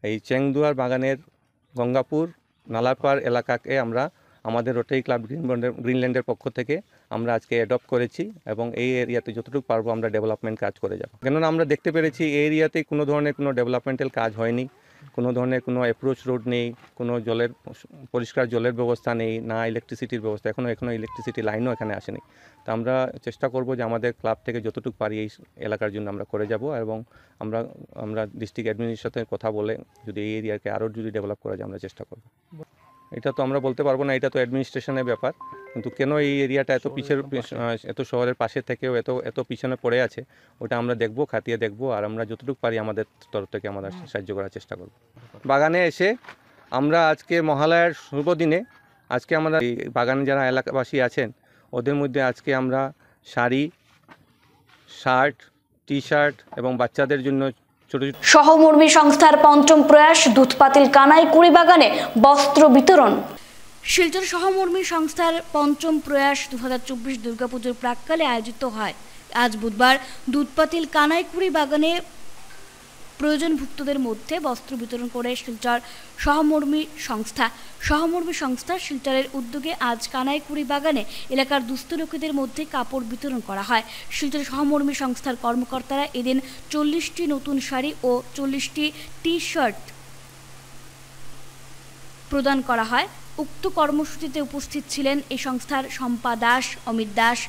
এই চেংদুয়ার বাগানের গঙ্গাপুর নালারপাড় এলাকাকে আমরা আমাদের রোটারি ক্লাব গ্রিনল্যান্ডের পক্ষ থেকে আমরা আজকে অ্যাডপ্ট করেছি এবং এই এরিয়াতে যতটুকু পারবো আমরা ডেভেলপমেন্ট কাজ করে যাব। কেননা আমরা দেখতে পেরেছি এই এরিয়াতে কোনো ধরনের কোনো ডেভেলপমেন্টাল কাজ হয়নি, কোনো ধরনের কোনো অ্যাপ্রোচ রোড নেই, কোনো পরিষ্কার জলের ব্যবস্থা নেই, না ইলেকট্রিসিটির ব্যবস্থা, এখনও ইলেকট্রিসিটি লাইনও এখানে আসেনি। তো আমরা চেষ্টা করব যে আমাদের ক্লাব থেকে যতটুকু পারি এই এলাকার জন্য আমরা করে যাব এবং আমরা ডিস্ট্রিক্ট অ্যাডমিনিস্ট্রেশনের সাথে কথা বলে যদি এই এরিয়াকে আরও যদি ডেভেলপ করা যায় আমরা চেষ্টা করব। এটা তো আমরা বলতে পারবো না, এটা তো অ্যাডমিনিস্ট্রেশনের ব্যাপার, কিন্তু কেন এই এরিয়াটা এত শহরের পাশে থেকেও এত পিছনে পড়ে আছে ওটা আমরা দেখব, খাতিয়ে দেখব, আর আমরা যতটুকু পারি আমাদের তরফ থেকে আমাদের সাহায্য করার চেষ্টা করব। বাগানে এসে আমরা আজকে মহালয়ার শুভ দিনে আজকে আমরা এই বাগানে যারা এলাকাবাসী আছেন ওদের মধ্যে আজকে আমরা শাড়ি, শার্ট, টি শার্ট এবং বাচ্চাদের জন্য সহমর্মী সংস্থার পঞ্চম প্রয়াস দুধপাতিল কানাইকুড়ি বাগানে বস্ত্র বিতরণ। শিলচর সহমর্মী সংস্থার পঞ্চম প্রয়াস 2024 দুর্গাপুজোর প্রাক্কালে আয়োজিত হয়। আজ বুধবার দুধপাতিল কানাইকুড়ি বাগানে প্রয়োজনভুক্তদের মধ্যে বস্ত্র বিতরণ করে শিলচর সহমর্মী সংস্থা শিলচরের উদ্যোগে আজ কানাইকুড়ি বাগানে এলাকার দুস্থ লোকেদের মধ্যে কাপড় বিতরণ করা হয়। শিলচর সহমর্মী সংস্থার কর্মকর্তারা এদিন 40টি নতুন শাড়ি ও 40টি টি শার্ট প্রদান করা হয়। উক্ত কর্মসূচিতে উপস্থিত ছিলেন এই সংস্থার শম্পা দাস, অমিত দাস,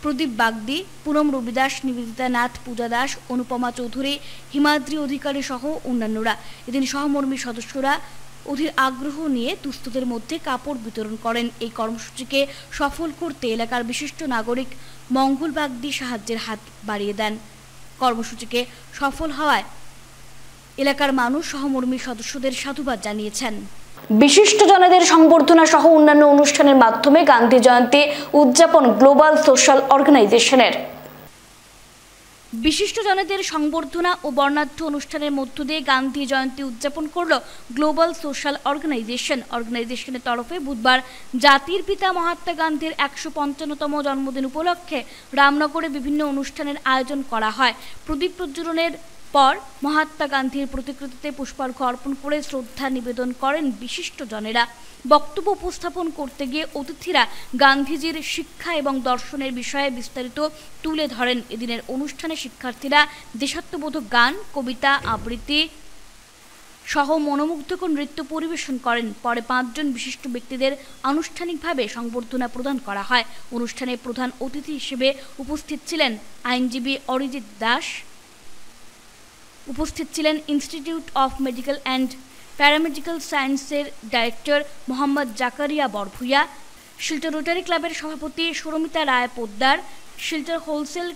প্রদীপ বাগদি, পুনম রবিদাস, নিবেদিতা নাথ, পূজা দাস, অনুপমা চৌধুরী, হিমাদ্রি অধিকারী সহ অন্যান্যরা। এদিন সহমর্মী সদস্যরা অধীর আগ্রহ নিয়ে দুস্থদের মধ্যে কাপড় বিতরণ করেন। এই কর্মসূচিকে সফল করতে এলাকার বিশিষ্ট নাগরিক মঙ্গল বাগদি সাহায্যের হাত বাড়িয়ে দেন। কর্মসূচিকে সফল হওয়ায় এলাকার মানুষ সহমর্মী সদস্যদের সাধুবাদ জানিয়েছেন। বিশিষ্ট জনদের সংবর্ধনা সহ অন্যান্য অনুষ্ঠানের মাধ্যমে গান্ধী জয়ন্তী উদযাপন গ্লোবাল সোশ্যাল অর্গানাইজেশনের। বিশিষ্ট জনদের সংবর্ধনা ও বর্ণাঢ্য অনুষ্ঠানের মধ্য দিয়ে গান্ধী জয়ন্তী উদযাপন করল গ্লোবাল সোশ্যাল অর্গানাইজেশনের তরফে বুধবার জাতির পিতা মহাত্মা গান্ধীর 155তম জন্মদিন উপলক্ষে রামনগরে বিভিন্ন অনুষ্ঠানের আয়োজন করা হয়। প্রদীপ প্রজ্বলনের পর মহাত্মা গান্ধীর প্রতিকৃতিতে পুষ্পার্ঘ্য অর্পণ করে শ্রদ্ধা নিবেদন করেন বিশিষ্ট জনেরা। বক্তব্য উপস্থাপন করতে গিয়ে অতিথিরা গান্ধীজির শিক্ষা এবং দর্শনের বিষয়ে বিস্তারিত তুলে ধরেন। এদিনের অনুষ্ঠানে শিক্ষার্থীরা দেশাত্মবোধক গান, কবিতা, আবৃত্তি সহ মনোমুগ্ধকর নৃত্য পরিবেশন করেন। পরে 5 জন বিশিষ্ট ব্যক্তিদের আনুষ্ঠানিকভাবে সংবর্ধনা প্রদান করা হয়। অনুষ্ঠানে প্রধান অতিথি হিসেবে উপস্থিত ছিলেন আইনজীবী অরিজিৎ দাস, উপস্থিত ছিলেন institute of medical and paramedical সায়েন্সের ডাইরেক্টর মোহাম্মদ জাকারিয়া বরভুইয়া, শিলচর রোটারি ক্লাবের সভাপতি সুরমিতা রায় পোদ্দার, শিলচর হোলসেল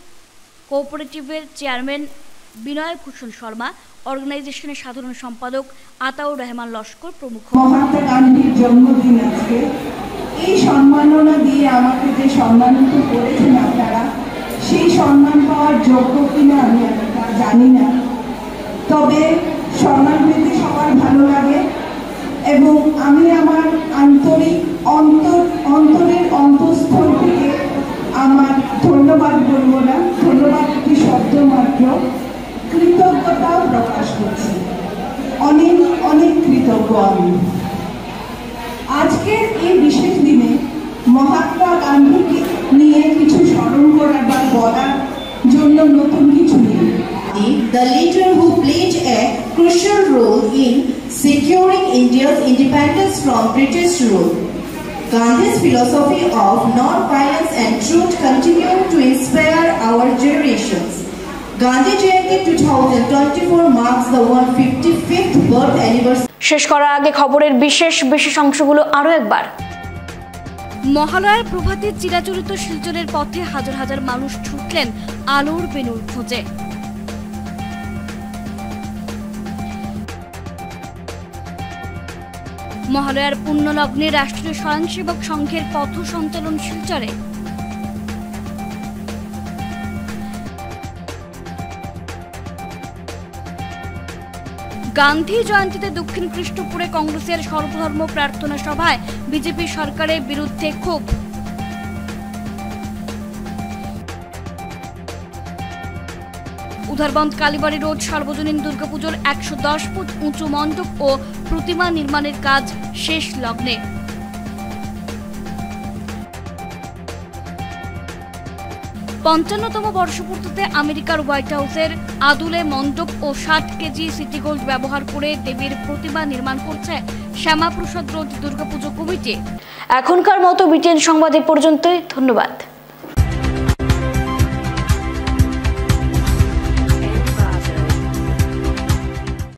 কোঅপারেটিভের চেয়ারম্যান বিনয় ভূষণ শর্মা, অর্গানাইজেশনের সাধারণ সম্পাদক আতাউর রহমান লস্কর প্রমুখ। মহাত্মা গান্ধীর জন্মদিন আজকে, এই সম্মাননা দিয়ে আমাকে যে সম্মানিত করেছেন আপনারা, সেই সম্মান পাওয়ার যোগ্য কিনা আমি জানি না, তবে সম্মান পেতে সবার ভালো লাগে এবং আমি আমার আন্তরিক অন্তরের অন্তঃস্থল থেকে আমার ধন্যবাদ বলবো না, ধন্যবাদ একটি শব্দ মাত্র, কৃতজ্ঞতাও প্রকাশ করছি। অনেক অনেক কৃতজ্ঞ আমি। আজকের এই বিশেষ দিনে মহাত্মা গান্ধীকে নিয়ে কিছু স্মরণ করার বা বলার জন্য নতুন কিছু নেই। The leader who played a crucial role in securing India's independence from British rule. Gandhi's philosophy of non-violence and truth continue to inspire our generations. Gandhi Jayanti 2024 marks the 155th birth anniversary. শেষ করার আগে খবরের বিশেষ অংশগুলো আরো একবার। মহালয়ার প্রভাতে চিরাচরিত শিলচরের পথে হাজার হাজার মানুষ ছুটলেন আলোর বেলুর খোঁজে। মহালয়ার পুণ্যলগ্নে রাষ্ট্রীয় স্বয়ংসেবক সংঘের পথ সঞ্চালন শিলচরে। গান্ধী জয়ন্তীতে দক্ষিণ কৃষ্ণপুরে কংগ্রেসের সর্বধর্ম প্রার্থনা সভায় বিজেপি সরকারের বিরুদ্ধে ক্ষোভ। উধারবন্দ কালীবাড়ি রোড সার্বজনীন দুর্গাপুজোর 110 ফুট উঁচু মণ্ডপ ও প্রতিমা নির্মাণের কাজ শেষ লগ্নে। পঞ্চান্নতম বর্ষপূর্তিতে আমেরিকার হোয়াইট হাউসের আদুলে মণ্ডপ ও 60 কেজি সিটি গোল্ড ব্যবহার করে দেবীর প্রতিমা নির্মাণ করছে শ্যামাপ্রসাদ রোড দুর্গাপুজো কমিটি। এখনকার মতো বিটিএন সংবাদ এ পর্যন্তই। ধন্যবাদ।